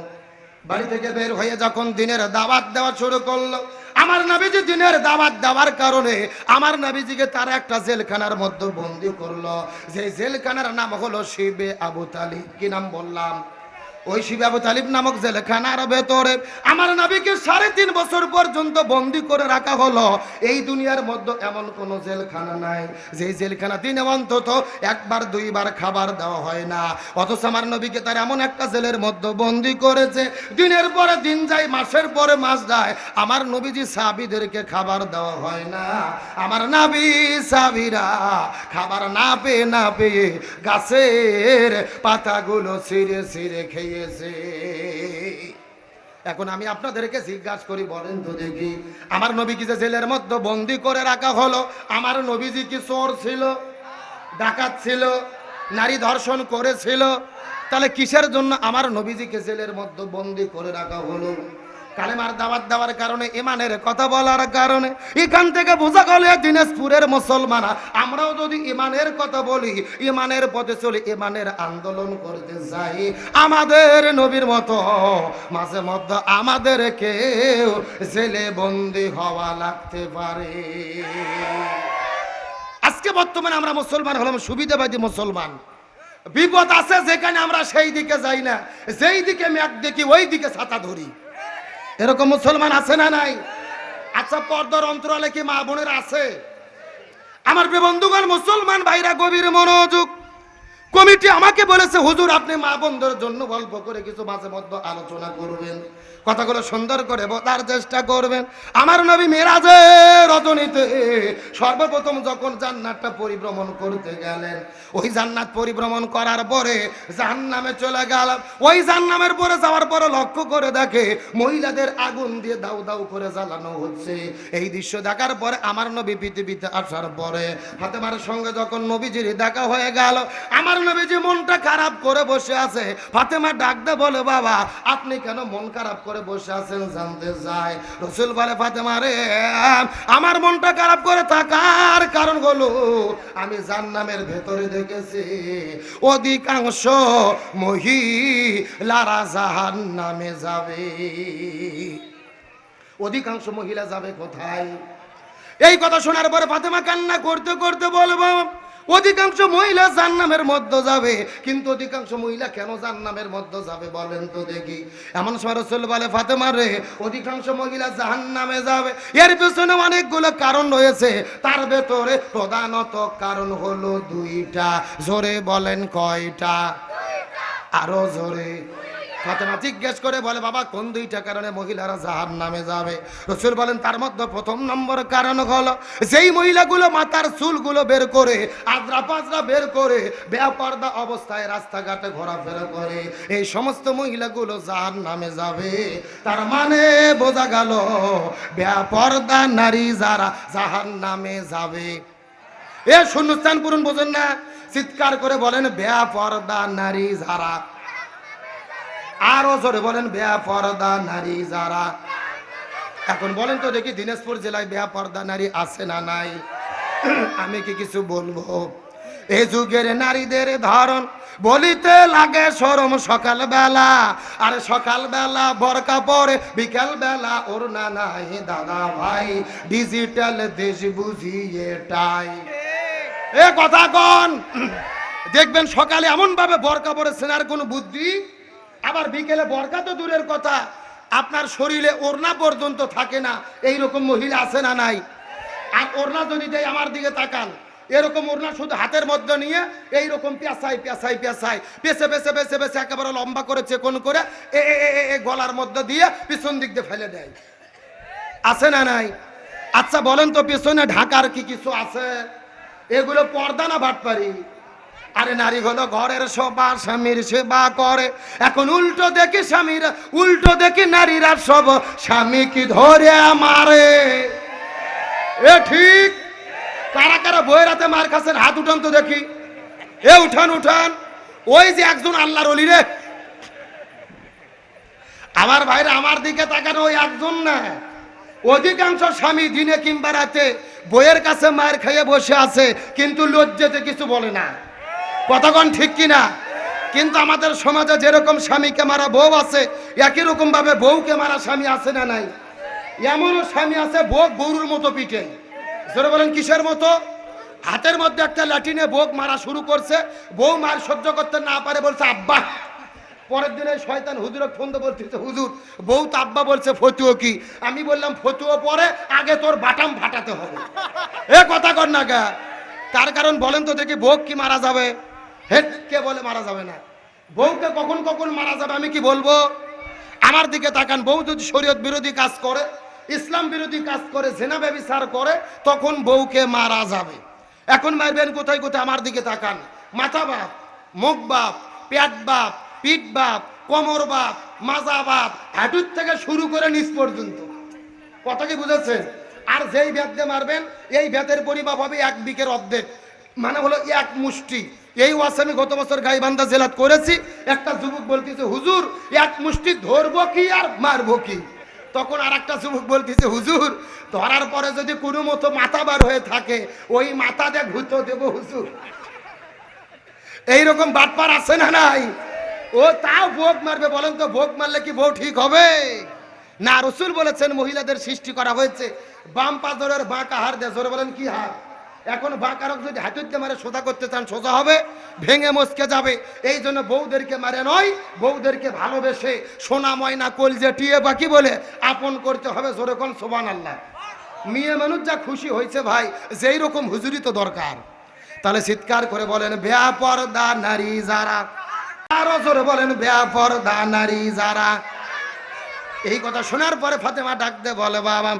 Speaker 1: বাড়ি থেকে বের হয়ে যখন দিনের দাওয়াত দেওয়া শুরু করলো, আমার নবীজি দিনের দাওয়াত দেওয়ার কারণে আমার নবীজিকে তারা একটা জেলখানার মধ্যে বন্দী করলো। যে জেলখানার নাম হলো শিবে আবু তালিব। কি নাম বললাম? ওই শিবে আবু তালিব নামক জেলখানার ভেতরে আমার নবীকে 3.5 বছর পর্যন্ত বন্দী করে রাখা হলো। এই দুনিয়ার মধ্যে এমন কোন জেলখানা নাই যে জেলখানা দিনে অন্তত একবার দুইবার খাবার দেওয়া হয় না। অথচ আমার নবীকে তার এমন একটা জেলের মধ্যে বন্দী করেছে, দিনের পরে দিন যায়, মাসের পরে মাস যায়, আমার নবীজি সাহাবীদেরকে খাবার দেওয়া হয় না। আমার নবী সাহাবীরা খাবার না পেয়ে গাছের পাতাগুলো ছিঁড়ে ছিঁড়ে খেয়ে। এখন আমি আপনাদেরকে জিজ্ঞাসা করি, বলেন তো দেখি, আমার নবীকে যে জেলের মধ্যে বন্দী করে রাখা হলো, আমার নবীজি কি চোর ছিল, ডাকাত ছিল, নারী ধর্ষণ করেছিল? তাহলে কিসের জন্য আমার নবীজিকে জেলের মধ্যে বন্দী করে রাখা হলো? কালেমার দাওয়াত দেওয়ার কারণে, ইমানের কথা বলার কারণে। এখান থেকে বোঝা গেল দিনাজপুরের মুসলমান আমরাও যদি ইমানের কথা বলি, ইমানের পথে চলি, ইমানের আন্দোলন করতে যাই, আমাদের নবীর মতো মাঝে মধ্যে আমাদেরকেও জেলে বন্দী হওয়া লাগতে পারে। আজকে বর্তমানে আমরা মুসলমান হলাম সুবিধাবাদী মুসলমান। বিপদ আছে যেখানে আমরা সেই দিকে যাই না, যেই দিকে ম্যাপ দেখি ওই দিকে ছাতা ধরি। এরকম মুসলমান আছে না নাই? আচ্ছা, পর্দার অন্তরালে কি মা বোনের আছে? আমার প্রিয় বন্ধুগণ, মুসলমান ভাইরা গভীর মনোযোগ। কমিটি আমাকে বলেছে, হুজুর আপনি মা বোনদের জন্য গল্প করে কিছু মাঝে মধ্যে আলোচনা করবেন, কথাগুলো সুন্দর করে বলার চেষ্টা করবেন। আমার নবী মেরাজের রজনীতে সর্বপ্রথম যখন জান্নাতটা পরিভ্রমণ করতে গেলেন, ওই জান্নাত পরিভ্রমণ করার পরে জাহান্নামে চলে গেল। ওই জাহান্নামের পরে যাওয়ার পরে লক্ষ্য করে দেখে মহিলাদের আগুন দিয়ে দাউ দাউ করে জ্বালানো হচ্ছে। এই দৃশ্য দেখার পরে আমার নবী পৃথিবীতে আসার পরে ফাতেমার সঙ্গে যখন নবীজির দেখা হয়ে গেল, আমার নবীজি মনটা খারাপ করে বসে আছে। ফাতেমা ডাকতে বলে, বাবা আপনি কেন মন খারাপ করে বসে আছেন জানতে চাই। রাসূল বলে, ফাতেমা রে, আমার মনটা খারাপ করে থাকার কারণ হলো আমি জাহান্নামের ভেতরে দেখেছি অধিকাংশ মহিলারা জাহান্নামে যাবে। অধিকাংশ মহিলা যাবে কোথায়? এই কথা শোনার পরে ফাতেমা কান্না করতে করতে বলবো, অধিকাংশ মহিলা জাহান্নামের মধ্যে যাবে। কিন্তু অধিকাংশ মহিলা কেন জাহান্নামের মধ্যে যাবে বলেন তো দেখি। এমন সময় রাসূল বলে, ফাতেমা রে, অধিকাংশ মহিলা জাহান্নামে যাবে, এর পেছনে অনেকগুলো কারণ রয়েছে। তার ভেতরে প্রধানত কারণ হলো 2টা। জোরে বলেন কয়টা? আরো জোরে। ফাতেমা জিজ্ঞেস করে বলে, বাবা কোন 2টা কারণে মহিলারা জাহান্নামে যাবে? রাসূল বলেন, তার মধ্যে প্রথম নম্বর কারণ হলো যেই মহিলাগুলো মাথার চুলগুলো বের করে, আজরা পাজরা বের করে বেপরদা অবস্থায় রাস্তাঘাটে ঘোরাফেরা করে, এই সমস্ত মহিলাগুলো জাহান্নামে যাবে। তার মানে বোঝা গেল বেপরদা নারী যারা জাহান্নামে যাবে। এ শূন্যস্থান পূরণ বোঝেন না? চিৎকার করে বলেন, বেপরদা নারী যারা। আরো জোরে বলেন, বেপরদা নারী যারা। এখন বলেন তো দেখি, দিনাজপুর জেলায় বেপরদা নারী আছে না নাই? আমি কি কিছু বলবো? এই যুগের নারীদের ধরন বলিতে লাগে শরম সকালবেলা, আর সকালবেলা বোরকা পরে, বিকাল বেলা ওড়না নাই। দাদা ভাই, ডিজিটাল দেশ বুঝি এটাই। এ কথা কোন? দেখবেন সকালে এমন ভাবে বোরকা পরেছেন আর কোনো বুদ্ধি, আবার বিকেলে বোরকা তো দূরের কথা, আপনার শরীরে ওড়না পর্যন্ত থাকে না, এইরকম মহিলা আছে না নাই? আর ওড়না যদি দেয়, আমার দিকে তাকান, এরকম ওড়না শুধু হাতের মধ্যে নিয়ে এইরকম পেঁচাই পেঁচাই পেঁচাই পেঁচে পেঁচে পেঁচে পেঁচে একেবারে লম্বা করে চেকন করে গলার মধ্যে দিয়ে পিছন দিক দিয়ে ফেলে দেয়, আছে না নাই? আচ্ছা বলেন তো, পিছনে ঢাকার কি কিছু আছে? এগুলো পর্দা না বাটপারি? আরে নারী হলো ঘরের শোভা, স্বামীর সেবা করে। এখন উল্টো দেখি স্বামীরা, উল্টো দেখি নারীরা সব স্বামী কি ধরে মারে। এ ঠিক? কারা কারা বইয়ের হাতে মার খাচ্ছেন হাত উঠান তো দেখি। এ উঠান উঠান। ওই যে একজন আল্লাহর ওলি রে, আমার ভাইরা আমার দিকে তাকানো, ওই একজন না, অধিকাংশ স্বামী দিনে কিংবা রাতে বইয়ের কাছে মার খেয়ে বসে আছে, কিন্তু লজ্জাতে কিছু বলে না। কতক্ষণ ঠিক কিনা? কিন্তু আমাদের সমাজে যেরকম স্বামীকে মারা বউ আছে, একই রকম ভাবে বউকে মারা স্বামী আছে না নাই? এমনও স্বামী আছে বউ গরুর মতো পিটে। জোরে বলেন কিসের মতো? হাতের মধ্যে একটা লাঠিনে বউ মারা শুরু করছে, বউ মার সহ্য করতে না পারে বলছে আব্বা। পরের দিনে শয়তান হুজুরকে ফোন দিয়ে বলতেছে, হুজুর বউ তো আব্বা বলছে, ফতুয়া কি? আমি বললাম ফতুয়া পরে, আগে তোর বাটাম ফাটাতে হবে। এ কথা কর না গা। তার কারণ বলেন তো দেখি, বউ কি মারা যাবে? হে, কে বলে মারা যাবে না? বউকে কখন কখন মারা যাবে আমি কি বলবো? আমার দিকে তাকান, বউ যদি শরীয়ত বিরোধী কাজ করে, ইসলাম বিরোধী কাজ করে, জেনা ব্যভিচার করে, তখন বউকে মারা যাবে। এখন মারবেন কোথায় কোথায়? আমার দিকে তাকান। মাথা বাপ, মুখ বাপ, পেট বাপ, পিঠ বাপ, কোমর বাপ, মাজা বাপ, হাঁটুর থেকে শুরু করে নিচ পর্যন্ত। কথা কি বুঝেছেন? আর যেই ব্যাত দিয়ে মারবেন, এই ব্যাতের পরিমাপ হবে 1 বিঘের অর্ধেক, মানে হলো 1 মুষ্টি। এই ওয়াজ আমি গত বছর গাইবান্ধা জেলাত করেছি। একটা যুবক বলতেছে, হুজুর 1 মুষ্টি ধরবো কি আর মারবো কি? তখন আর একটা যুবক বলতেছে, হুজুর ধরার পরে যদি কোনো মতো মাথা বার হয়ে থাকে, ওই মাথা দিয়ে ঘুরতে দেবো হুজুর। এইরকম বাটপার আছে না নাই? ও তাও ভোগ মারবে। বলেন তো, ভোগ মারলে কি বউ ঠিক হবে? না, রসুল বলেছেন মহিলাদের সৃষ্টি করা হয়েছে বাম পাজরের বাঁকা হার দিয়ে। জোরে বলেন কি হার? এখন বাঁকারক যদি হাতুরকে মারে সোজা করতে চান, সোজা হবে, ভেঙে মস্কে যাবে। এই জন্য বউদেরকে মারে নয়, বউদেরকে ভালোবেসে সোনা ময়না কলজে টিয়ে বাকি বলে আপন করতে হবে। জোরে কোন সুবহানাল্লাহ। মেয়ে মানুষ যা খুশি হয়েছে ভাই, যেই রকম হুজুরি তো দরকার। তাহলে চিৎকার করে বলেন বেপরদা নারী যারা, আরো জোরে বলেন বেপরদা নারী যারা। এই কথা শোনার পরে ফাতেমা ডাক দে বলে, বাবা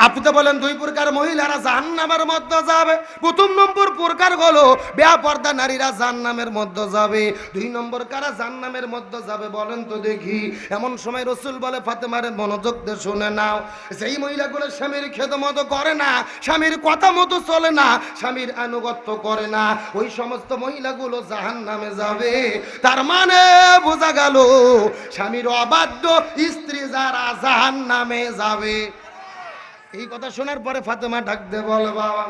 Speaker 1: আপনি তো বলেন 2 প্রকার মহিলারা জাহান্নামের মধ্যে যাবে। প্রথম নম্বর প্রকার হলো বেপরদা নারীরা জাহান্নামের মধ্যে যাবে। 2 নম্বর কারা জাহান্নামের মধ্যে যাবে বলেন তো দেখি। এমন সময় রাসূল বলে, ফাতেমারে মনোযোগ দিয়ে শুনে নাও, যেই মহিলাগুলো স্বামীর খেদমত করে না, স্বামীর কথা মতো চলে না, স্বামীর আনুগত্য করে না, ওই সমস্ত মহিলাগুলো জাহান্নামে যাবে। তার মানে বোঝা গেল স্বামীর অবাধ্য স্ত্রী যারা জাহান্নামে যাবে। এই কথা শোনার পরে ফাতেমা ডাক দে বলে, বাবা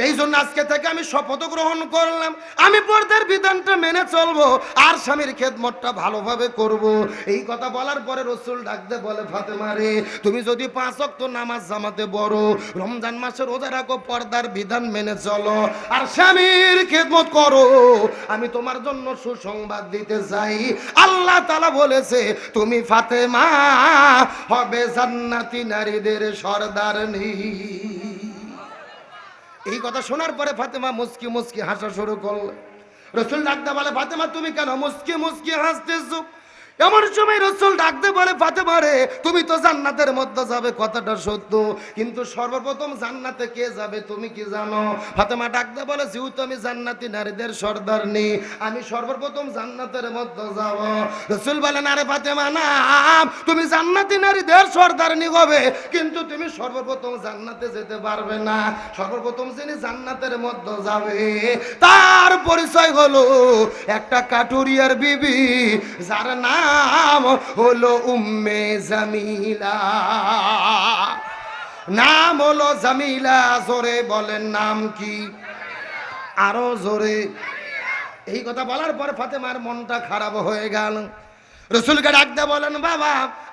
Speaker 1: এই জন্য আজকে থেকে আমি শপথ গ্রহণ করলাম, আমি পর্দার বিধানটা মেনে চলবো আর স্বামীর খেদমতটা ভালোভাবে করব। এই কথা বলার পরে রাসূল ডাক দে বলে, ফাতেমা রে, তুমি যদি 5 ওয়াক্ত নামাজ জামাতে পড়ো, রমজান মাসে রোজা রাখো, পর্দার বিধান মেনে চলো আর স্বামীর খেদমত করো, আমি তোমার জন্য সুসংবাদ দিতে চাই। আল্লাহ তাআলা বলেছে, তুমি ফাতেমা হবে জান্নাতি নারীদের সরদারনি। এই কথা শোনার পরে ফাতেমা মুস্কি মুস্কি হাসা শুরু করল। রাসূল ডাকতে বলে, ফাতেমা তুমি কেন মুস্কি মুস্কি হাসতেছো? এমন সময় রাসূল ডাকতে বলে, ফাতেমা রে, তুমি তো জান্নাতের মধ্যে যাবে, কথাটা সত্য, কিন্তু সর্বপ্রথম জান্নাতে কে যাবে তুমি কি জানো? ফাতেমা ডাকতে বলে, যেহেতু আমি জান্নাতি নারীদের সর্দারনি, আমি সর্বপ্রথম জান্নাতের মধ্যে যাব। রাসূল বলেন, আরে ফাতেমা না, তুমি জান্নাতি নারীদের সর্দারনি হবে, কিন্তু তুমি সর্বপ্রথম জান্নাতে যেতে পারবে না। সর্বপ্রথম যিনি জান্নাতের মধ্যে যাবে তার পরিচয় হলো একটা কাটুরিয়ার বিবি, যার নাম হলো উম্মে জামিলা। নাম হলো জামিলা। জোরে বলেন নাম কি? আরো জোরে। এই কথা বলার পর ফাতেমার মনটা খারাপ হয়ে গেল। রসুলকে ডাকতে বলেন, বাবা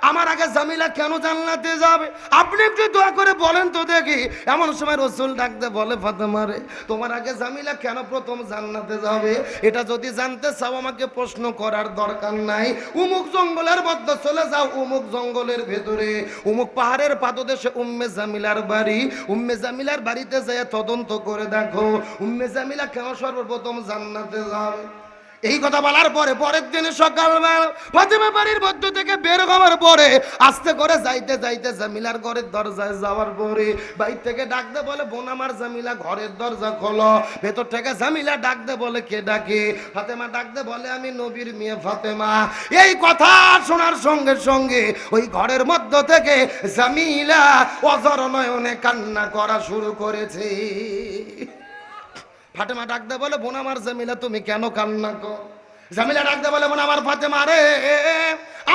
Speaker 1: আমার আগে জামিলা কেন জান্নাতে যাবে? আপনি একটু দোয়া করে বলেন তো দেখি। এমন সময় রসুল ডাকতে বলে, ফাতেমা রে, তোমার আগে জামিলা কেন প্রথম জান্নাতে যাবে? এটা যদি জানতে চাও আমাকে প্রশ্ন করার দরকার নাই। উমুক জঙ্গলের মধ্যে চলে যাও, উমুক জঙ্গলের ভেতরে উমুক পাহাড়ের পাদদেশে উম্মে জামিলার বাড়ি। উম্মে জামিলার বাড়িতে যেয়ে তদন্ত করে দেখো উম্মে জামিলা কেন সর্বপ্রথম জান্নাতে যাবে। এই কথা বলার পরে পরের দিন সকালবেলা ফাতেমা বাড়ির মধ্য থেকে বের হওয়ার পরে আস্তে করে যাইতে যাইতে জামিলার ঘরের দরজায় যাওয়ার পরে বাইরে থেকে ডাকতে বলে, বোন আমার জামিলা ঘরের দরজা খোলো। ভেতর থেকে জামিলা ডাকতে বলে, কে ডাকে? ফাতেমা ডাকতে বলে, আমি নবীর মেয়ে ফাতেমা। এই কথা শোনার সঙ্গে সঙ্গে ওই ঘরের মধ্য থেকে জামিলা অজর নয়নে কান্না করা শুরু করেছে। ফাতেমা ডাকতে বলে, বোন আমার জামিলা তুমি কেন কান্না কর? জামিলা ডাকতে বলে, বোন আমার ফাতেমা রে,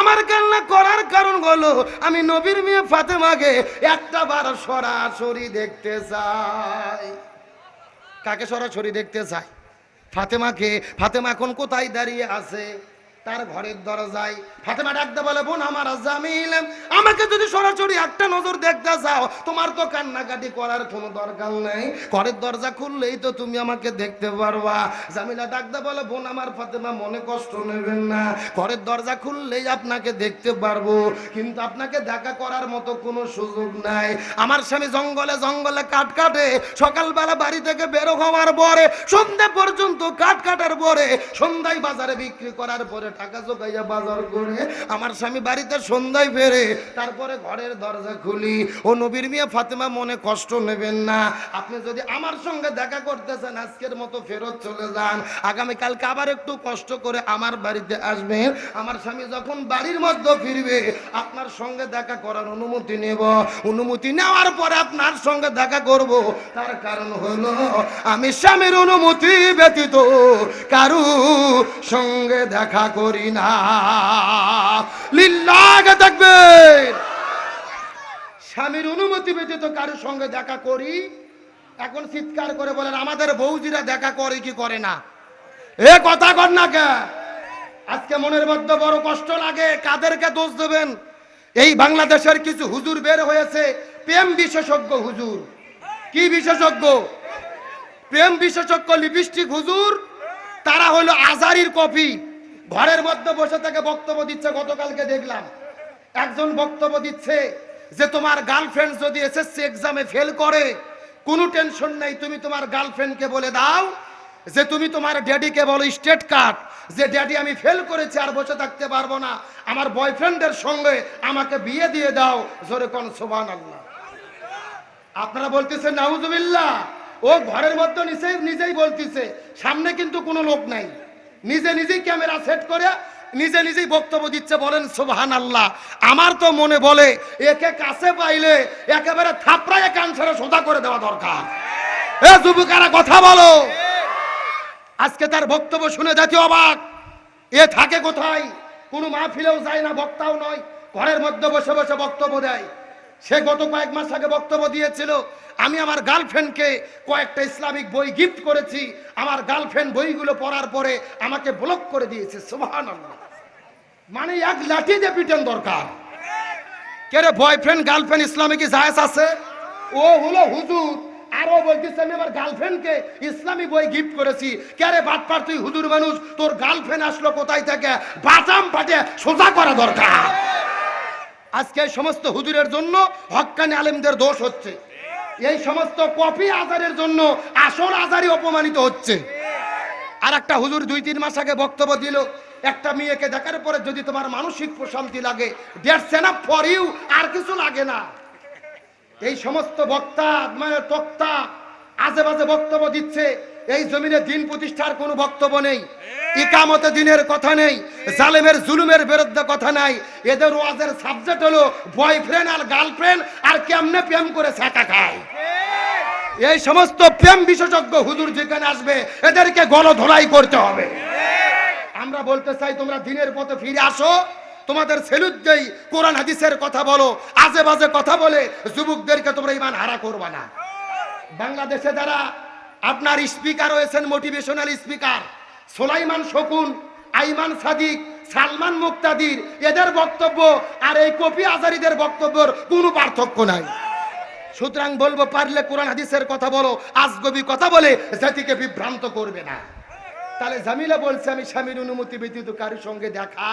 Speaker 1: আমার কান্না করার কারণ হলো আমি নবীর মেয়ে ফাতেমাকে একটা বার সরাসরি দেখতে চাই। কাকে সরাসরি দেখতে চাই? ফাতেমাকে। ফাতেমা এখন কোথায় দাঁড়িয়ে আছে? তার ঘরের দরজায়। ফাতেমা ডাকতে বলে, বোন আমার জামিল, আমাকে যদি সরাসরি একটা নজর দেখতে চাও তোমার তো কান্নাকাটি করার কোনো দরকার নেই, ঘরের দরজা খুললেই তো তুমি আমাকে দেখতে পারবা। জামিলা ডাকতে বলে, বোন আমার ফাতেমা মনে কষ্ট নেবেন না, ঘরের দরজা খুললেই আপনাকে দেখতে পারবো, কিন্তু আপনাকে দেখা করার মতো কোনো সুযোগ নাই। আমার স্বামী জঙ্গলে জঙ্গলে কাঠ কাটে, সকালবেলা বাড়ি থেকে বের হওয়ার পরে সন্ধ্যা পর্যন্ত কাঠ কাটার পরে সন্ধ্যায় বাজারে বিক্রি করার পরে টাকা জোগাইয়া বাজার করে আমার স্বামী বাড়িতে সন্ধ্যায় ফেরে, তারপরে ঘরের দরজা খুলি। ও নবীর মেয়ে ফাতেমা মনে কষ্ট নেবেন না, আপনি যদি আমার সঙ্গে দেখা করতে চান আজকের মতো ফেরত চলে যান, আগামীকালকে আবার একটু কষ্ট করে আমার বাড়িতে আসবেন। আমার স্বামী যখন বাড়ির মধ্যে ফিরবে আপনার সঙ্গে দেখা করার অনুমতি নেব, অনুমতি নেওয়ার পরে আপনার সঙ্গে দেখা করব। তার কারণ হলো আমি স্বামীর অনুমতি ব্যতীত কারু সঙ্গে দেখা করি না। লিল্লাহ তাকবীর। স্বামীর অনুমতি ব্যতীত কারোর সঙ্গে দেখা করি। এখন চিৎকার করে বলেন, আমাদের বৌজিরা দেখা করে কি করে না? এ কথা কর না কে? আজকে মনের মধ্যে বড় কষ্ট লাগে। কাদেরকে দোষ দেবেন? এই বাংলাদেশের কিছু হুজুর বের হয়েছে, প্রেম বিশেষজ্ঞ হুজুর। কি বিশেষজ্ঞ? প্রেম বিশেষজ্ঞ লিপস্টিক হুজুর। তারা হলো আজারির কপি। ঘরের মধ্যে বসে থেকে বক্তব্য দিচ্ছে। গতকালকে দেখলাম একজন বক্তব্য দিচ্ছে যে তোমার গার্লফ্রেন্ড যদি এসএসসি এক্সামে ফেল করে কোনো টেনশন নেই, তুমি তোমার গার্লফ্রেন্ডকে বলে দাও যে তুমি তোমার ড্যাডিকে বলো স্টেট কার্ড যে ড্যাডি আমি ফেল করেছি, আর বসে থাকতে পারবো না, আমার বয়ফ্রেন্ডের সঙ্গে আমাকে বিয়ে দিয়ে দাও। জোরে কোন সুবহানাল্লাহ। আপনারা বলতেছেন নাউজুবিল্লাহ। ও ঘরের মধ্যে নিজেই বলতেছে, সামনে কিন্তু কোনো লোক নাই, নিজে নিজেই ক্যামেরা সেট করে নিজে নিজেই বক্তব্য দিচ্ছে। বলেন সুবহানাল্লাহ। আমার তো মনে বলে একে কাছে পাইলে একেবারে থাপড়ায় কান ছেড়ে সোজা করে দেওয়া দরকার। এ যুবকেরা কথা বলো। আজকে তার বক্তব্য শুনে জাতীয় অবাক। এ থাকে কোথায়? কোনো মাহফিলেও যায় না, বক্তাও নয়, ঘরের মধ্যে বসে বসে বক্তব্য দেয়। সে গত কয়েক মাস আগে বক্তব্য দিয়েছিল, আমি আমার গার্লফ্রেন্ডকে কয়েকটা ইসলামিক বই গিফট করেছি, আমার গার্লফ্রেন্ড বইগুলো পড়ার পরে আমাকে ব্লক করে দিয়েছে। সুবহানাল্লাহ। মানে এক লাঠি দিয়ে পিটেন দরকার। কে রে, বয়ফ্রেন্ড গার্লফ্রেন্ড ইসলামে কি জায়েজ আছে? ও হলো হুজুর, আরো বলতেছে আমি আমার গার্লফ্রেন্ডকে ইসলামী বই গিফট করেছি। কে রে বাটপার, তুই হুজুর মানুষ, তোর গার্লফ্রেন্ড আসলো কোথায় থেকে? বাটাম ফাটে সোজা করা দরকার। আজকে সমস্ত হুজুরের জন্য হক্কানি আলেমদের দোষ হচ্ছে। এই সমস্ত কপি আজারের জন্য আসল আজারি অপমানিত হচ্ছে। আর একটা হুজুর 2-3 মাস আগে বক্তব্য দিল, একটা মেয়েকে দেখার পরে যদি তোমার মানসিক প্রশান্তি লাগে, দ্যাটস এনাফ ফর ইউ, আর কিছু লাগে না। এই সমস্ত বক্তা মানে তক্তা আজে বাজে বক্তব্য দিচ্ছে। এই জমিনে দিন প্রতিষ্ঠার কোনো বক্তব্য নেই, ইকামতে দিনের কথা নেই, জালেমের জুলুমের বিরুদ্ধে কথা নাই। এদের ওয়াজের সাবজেক্ট হলো বয়ফ্রেন্ড আর গার্লফ্রেন্ড আর কেমনে প্রেম করে ছাকা খায়। এই সমস্ত প্রেম বিশেষজ্ঞ হুজুর যেখানে আসবে এদেরকে গলধোলাই করতে হবে। আমরা বলতে চাই তোমরা দিনের পথে ফিরে আসো, তোমাদের সেলুট দেই, কোরআন হাদিসের কথা বলো, আজে বাজে কথা বলে যুবকদেরকে তোমরা ঈমান হারা করবা না। বাংলাদেশে যারা আপনার স্পিকার হয়েছেন, মোটিভেশনাল স্পিকার, সোলাইমান শকুন, আইমান সাদিক, সালমান মুক্তাদির এদের বক্তব্য আর এই কপি আজারিদের বক্তব্যের কোনো পার্থক্য নাই। সুতরাং বলবো, পারলে কোরআন হাদিসের কথা বলো, আজগবি কথা বলে জাতিকে বিভ্রান্ত করবে না। তাহলে জামিলা বলছে আমি স্বামীর অনুমতি ব্যতীত কারোর সঙ্গে দেখা,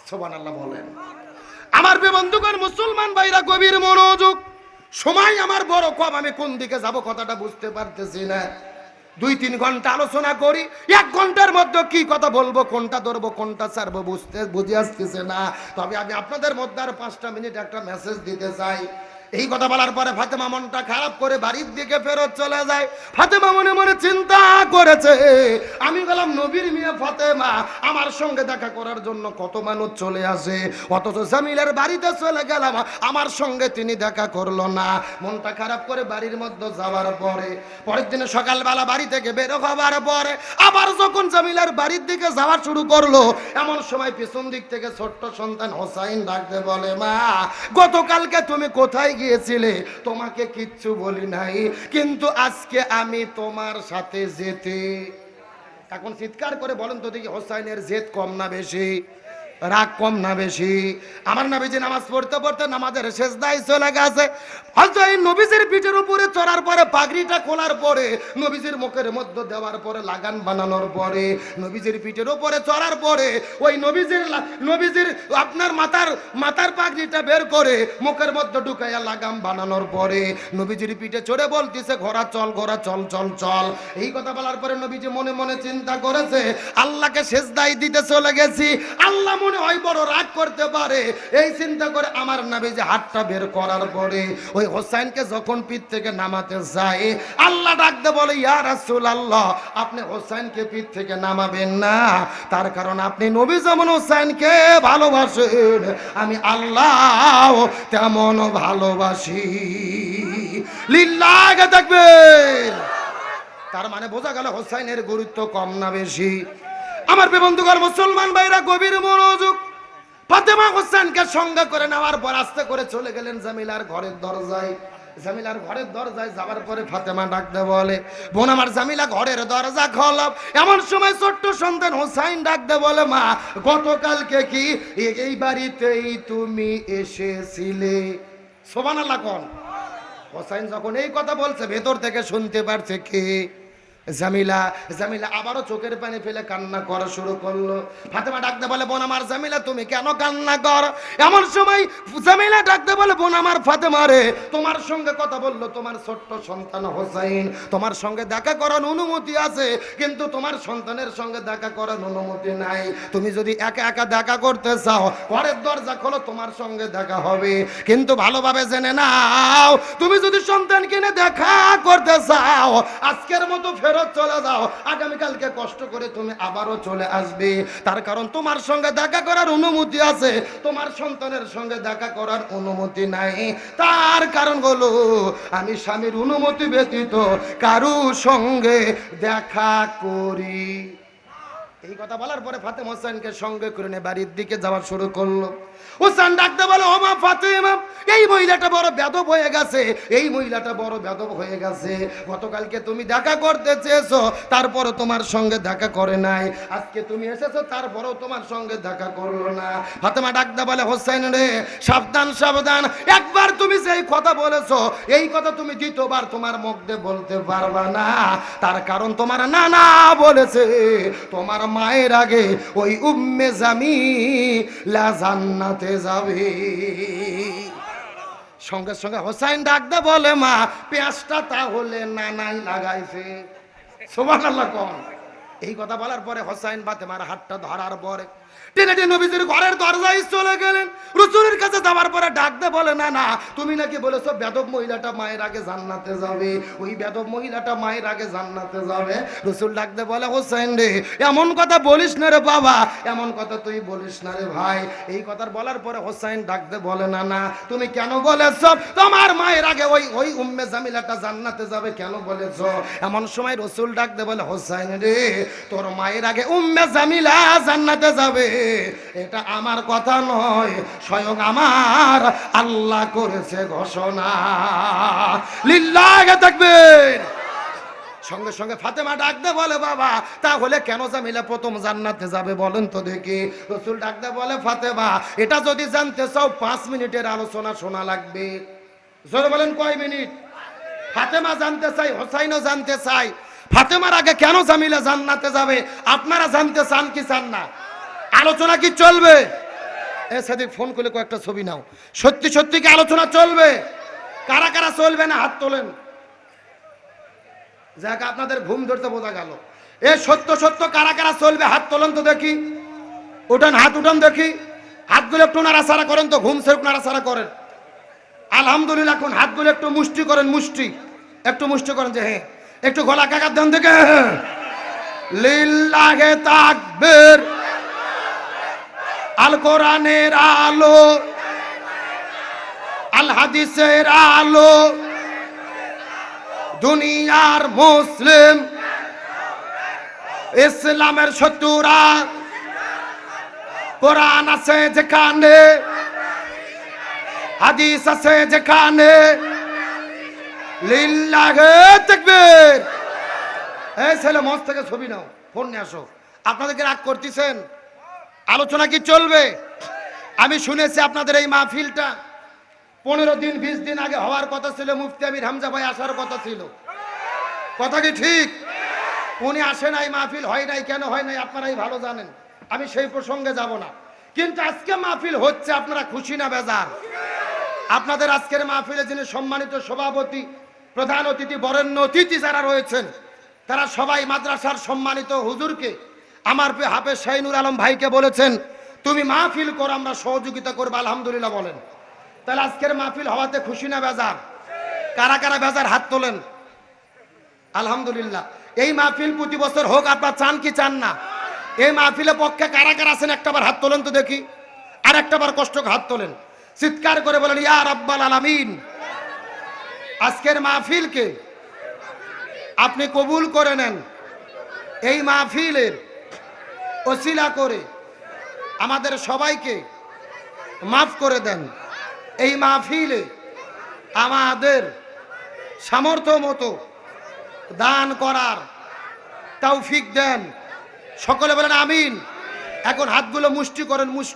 Speaker 1: সুবহানাল্লাহ বলেন। আমার বন্ধুগণ, মুসলমান ভাইরা গভীর মনোযোগ, সময় আমার বড় কম, আমি কোন দিকে যাব কথাটা বুঝতে পারতেছি না। 2-3 ঘন্টা আলোচনা করি, 1 ঘন্টার মধ্যে কি কথা বলবো, কোনটা ধরবো কোনটা ছাড়বো বুঝে আসতেছে না। তবে আমি আপনাদের মধ্যে আর 5টা মিনিট একটা মেসেজ দিতে চাই। এই কথা বলার পরে ফাতেমা মনটা খারাপ করে বাড়ির দিকে ফেরত চলে যায়। ফাতেমা মনে মনে চিন্তা করেছে, আমি গেলাম নবীর মেয়ে ফাতেমা, আমার সঙ্গে দেখা করার জন্য কত মানুষ চলে আসে, অথচ জামিলের বাড়িতে চলে গেলাম, আমার সঙ্গে তিনি দেখা করলো না। মনটা খারাপ করে বাড়ির মধ্যে যাওয়ার পরে পরের দিনে সকালবেলা বাড়ি থেকে বের হবার পরে আবার যখন জামিলের বাড়ির দিকে যাওয়া শুরু করলো, এমন সময় পিছন দিক থেকে ছোট্ট সন্তান হোসাইন ডাকতে বলে, মা গতকালকে তুমি কোথায় গিয়েছিলে? তোমাকে কিচ্ছু বলি নাই, কিন্তু আজকে আমি তোমার সাথে যেতে। এখন চিৎকার করে বলেন তো দেখি, হোসাইনের জেদ কম না বেশি, রাগ কম না বেশি? আমার নবীজি নামাজ পড়তে পড়তে নামাজের সেজদায় চলে গেছে। হোসাইন নবীজির পিঠের উপরে চড়ার পরে পাগড়িটা খোলার পরে নবীজির মুখের মধ্যে দেওয়ার পরে লাগান বানানোর পরে নবীজির পিঠের উপরে চড়ার পরে ওই নবীজির আপনার মাথার পাগড়িটা বের করে মুখের মধ্যে ঢুকাইয়া লাগাম বানানোর পরে নবীজির পিঠে চড়ে বলতেছে, ঘোড়া চল ঘোড়া চল চল চল। এই কথা বলার পরে নবীজি মনে মনে চিন্তা করেছে, আল্লাহকে সেজদায় দিতে চলে গেছি, আল্লাহ মনে হয় বড় রাগ করতে পারে। এই চিন্তা করে আমার নবীজি হাতটা বের করার পরে ওই হোসাইনকে যখন পিঠ থেকে নামাতে যায়, আল্লাহ ডাকতে বলে, ইয়া রাসূলুল্লাহ, আপনি হোসাইনকে পিঠ থেকে নামাবেন না, তার কারণ আপনি নবী যেমন হোসাইনকে ভালোবাসেন, আমি আল্লাহ তেমন ভালোবাসি। লিল্লাহি তাকবীর। তার মানে বোঝা গেল হোসাইনের গুরুত্ব কম না বেশি? আমার বন্ধুগণ, মুসলমান ভাইরা গভীর মনোযোগ, ফাতেমা হোসেনকে সঙ্গে করে নেওয়ার পর আস্তে করে চলে গেলেন জামিলার ঘরের দরজায়। জামিলার ঘরের দরজায় যাওয়ার পরে ফাতেমা ডাকতে বলে, বোন আমার। জামিলা ঘরের দরজা খোলা, এমন সময় ছোট্ট সন্তান হোসাইন ডাকতে বলে, মা গতকালকে কি এই বাড়িতেই তুমি এসেছিলে? সুবহানাল্লাহ কোন। হোসাইন যখন এই কথা বলছে, ভেতর থেকে শুনতে পারছে কে? জামিলা। জামিলা আবারও চোখের পানি ফেলে কান্না করা শুরু করলো। ফাতেমা ডাকতে বলে, বোন আমার জামিলা, তুমি কেন কান্না কর? এমন সময় জামিলা ডাকতে বলে, বোন আমার ফাতেমা রে, তোমার সঙ্গে কথা বললো তোমার ছোট্ট সন্তান হোসাইন, তোমার সঙ্গে দেখা করার অনুমতি আছে, কিন্তু তোমার সন্তানের সঙ্গে দেখা করার অনুমতি নাই। তুমি যদি একা একা দেখা করতে চাও, ঘরের দরজা খোলো, তোমার সঙ্গে দেখা হবে, কিন্তু ভালোভাবে জেনে নাও, তুমি যদি সন্তান কিনে দেখা করতে চাও, আজকের মতো ফেরত চলে যাও, আগামীকালকে কষ্ট করে তুমি আবারও চলে আসবে, তার কারণ তোমার সঙ্গে দেখা করার অনুমতি আছে, তোমার সন্তানের সঙ্গে দেখা করার অনুমতি নাই। তার কারণ হলো আমি স্বামীর অনুমতি ব্যতীত কারো সঙ্গে দেখা করি। এই কথা বলার পরে ফাতেমা হোসেনকে সঙ্গে করে নিয়ে বাড়ির দিকে যাওয়া শুরু করলো। হোসেন ডাকতে বলে, ও মা ফাতেমা, এই মহিলাটা বড় বেদব হয়ে গেছে, এই মহিলাটা বড় বেদব হয়ে গেছে। গতকালকে তুমি দেখা করতে চেয়েছো, তারপরও তোমার সঙ্গে দেখা করে নাই, আজকে তুমি এসেছো, তারপরও তোমার সঙ্গে দেখা করলো না। ফাতেমা ডাকতে বলে, হোসেন রে, সাবধান সাবধান, একবার তুমি যেই কথা বলেছো, এই কথা তুমি দ্বিতীয়বার তোমার মুখ দিয়ে বলতে পারবা না, তার কারণ তোমার নানা বলেছে তোমার মায়ের আগে ওই উম্মে জামিলা জান্নাতে যাবে। সঙ্গে সঙ্গে হোসাইন ডাকতে বলে, মা পেঁয়াজটা তাহলে নানাই লাগাইছে। সুবহানাল্লাহ কোন। এই কথা বলার পরে হোসাইন ফাতেমার হাতটা ধরার পরে টেনে টেনে নবীজির ঘরের দরজায় চলে গেলেন। রাসূলের কাছে যাওয়ার পরে ডাকতে বলে, না না, তুমি নাকি বলেছো বেদব মহিলাটা মায়ের আগে জান্নাতে যাবে, ওই বেদব মহিলাটা মায়ের আগে জান্নাতে যাবে। রাসূল ডাকতে বলে, হোসেন রে, এমন কথা বলিস না রে বাবা, এমন কথা তুই বলিস না রে ভাই। এই কথা বলার পরে হোসেন ডাকতে বলে, না না, তুমি কেন বলেছো তোমার মায়ের আগে ওই উম্মে জামিলাটা জান্নাতে যাবে, কেন বলেছো? এমন সময় রাসূল ডাকতে বলে, হোসেন রে, তোর মায়ের আগে উম্মে জামিলা জান্নাতে যাবে, এটা আমার কথা নয়, স্বয়ং আমার আল্লাহ করেছে ঘোষণা। লিল্লাহি তাকবীর। সঙ্গে সঙ্গে ফাতেমা ডাক দে বলে, বাবা তাহলে কেন জামিলা প্রথম জান্নাতে যাবে বলেন তো দেখি। রসুল ডাক দে বলে, ফাতেমা এটা যদি জানতে চাও 5 মিনিটের আলোচনা শোনা লাগবে। জোরে বলেন কয় মিনিট? ফাতেমা জানতে চাই, হোসাইনও জানতে চাই, ফাতেমার আগে কেন জামিলা জান্নাতে যাবে আপনারা জানতে চান কি চান না? আলোচনা কি চলবে? এ সাদিক ফোন করে কয়েকটা ছবি নাও। সত্যি সত্যি কি আলোচনা চলবে? কারা কারা চলবে না হাত তোলেন। যাক আপনাদের ঘুম ধরতে বোঝা গেল। এ সত্য সত্য কারা কারা চলবে হাত তোলেন তো দেখি। উঠান হাত, উঠান দেখি। হাতগুলো একটু নাড়াচাড়া করেন তো, ঘুম সেরক নাড়াচাড়া করেন। আলহামদুলিল্লাহ। এখন হাতগুলো একটু মুষ্টি করেন, মুষ্টি একটু মুষ্টি করেন যে হ্যাঁ। একটু গলা কাকার দেন থেকে লিল্লাহে তাকবীর। আল কোরআনের আলো, আল হাদিসের আলো, দুনিয়ার মুসলিম ইসলামের শত্রুরা কোরআন আছে যেখানে, হাদিস আছে যেখানে, লিল্লাহে তাকবীর। এই ছেলে মঞ্চ থেকে ছবি নাও, ফোন নিয়ে আসো। আপনাদেরকে রাগ করতেছেন? আলোচনা কি চলবে? আমি শুনেছি আপনাদের এই মাহফিলটা 15 দিন 20 দিন আগে হওয়ার কথা ছিল। মুফতি আমির হামজা ভাই আসার কথা ছিল। কথা কি ঠিক? উনি আসে নাই, মাহফিল হয় নাই। কেন হয় নাই আপনারাই ভালো জানেন, আমি সেই প্রসঙ্গে যাব না। কিন্তু আজকে মাহফিল হচ্ছে, আপনারা খুশি না বেজার? আপনাদের আজকের মাহফিলে যিনি সম্মানিত সভাপতি, প্রধান অতিথি, বরেণ্য অতিথি যারা রয়েছেন, তারা সবাই মাদ্রাসার সম্মানিত হুজুরকে, আমার হাফেজ শাহিনুর আলম ভাইকে বলেছেন তুমি মাহফিল করো, আমরা সহযোগিতা করবো। আলহামদুলিল্লাহ বলেন। তাহলে আজকের মাহফিল হওয়াতে খুশি না বেজার? কারা কারা বেজার হাত তোলেন। আলহামদুলিল্লাহ। এই মাহফিল প্রতি বছর হোক, আপনারা চান কি চান না? এই মাহফিলের পক্ষে কারা কারা আছেন একটাবার হাত তোলেন তো দেখি। আর একটাবার কষ্ট হাত তোলেন, চিৎকার করে বলেন ইয়া রাব্বাল আলামিন। আজকের মাহফিলকে আপনি কবুল করে নেন। এই মাহফিলের ওসিলা করে আমাদের সবাইকে মাফ করে দেন। এই মাহফিলে আমাদের সামর্থ্য মতো দান করার তৌফিক দেন। সকলে বলেন আমিন। এখন হাতগুলো মুষ্টি করেন, মুষ্টি।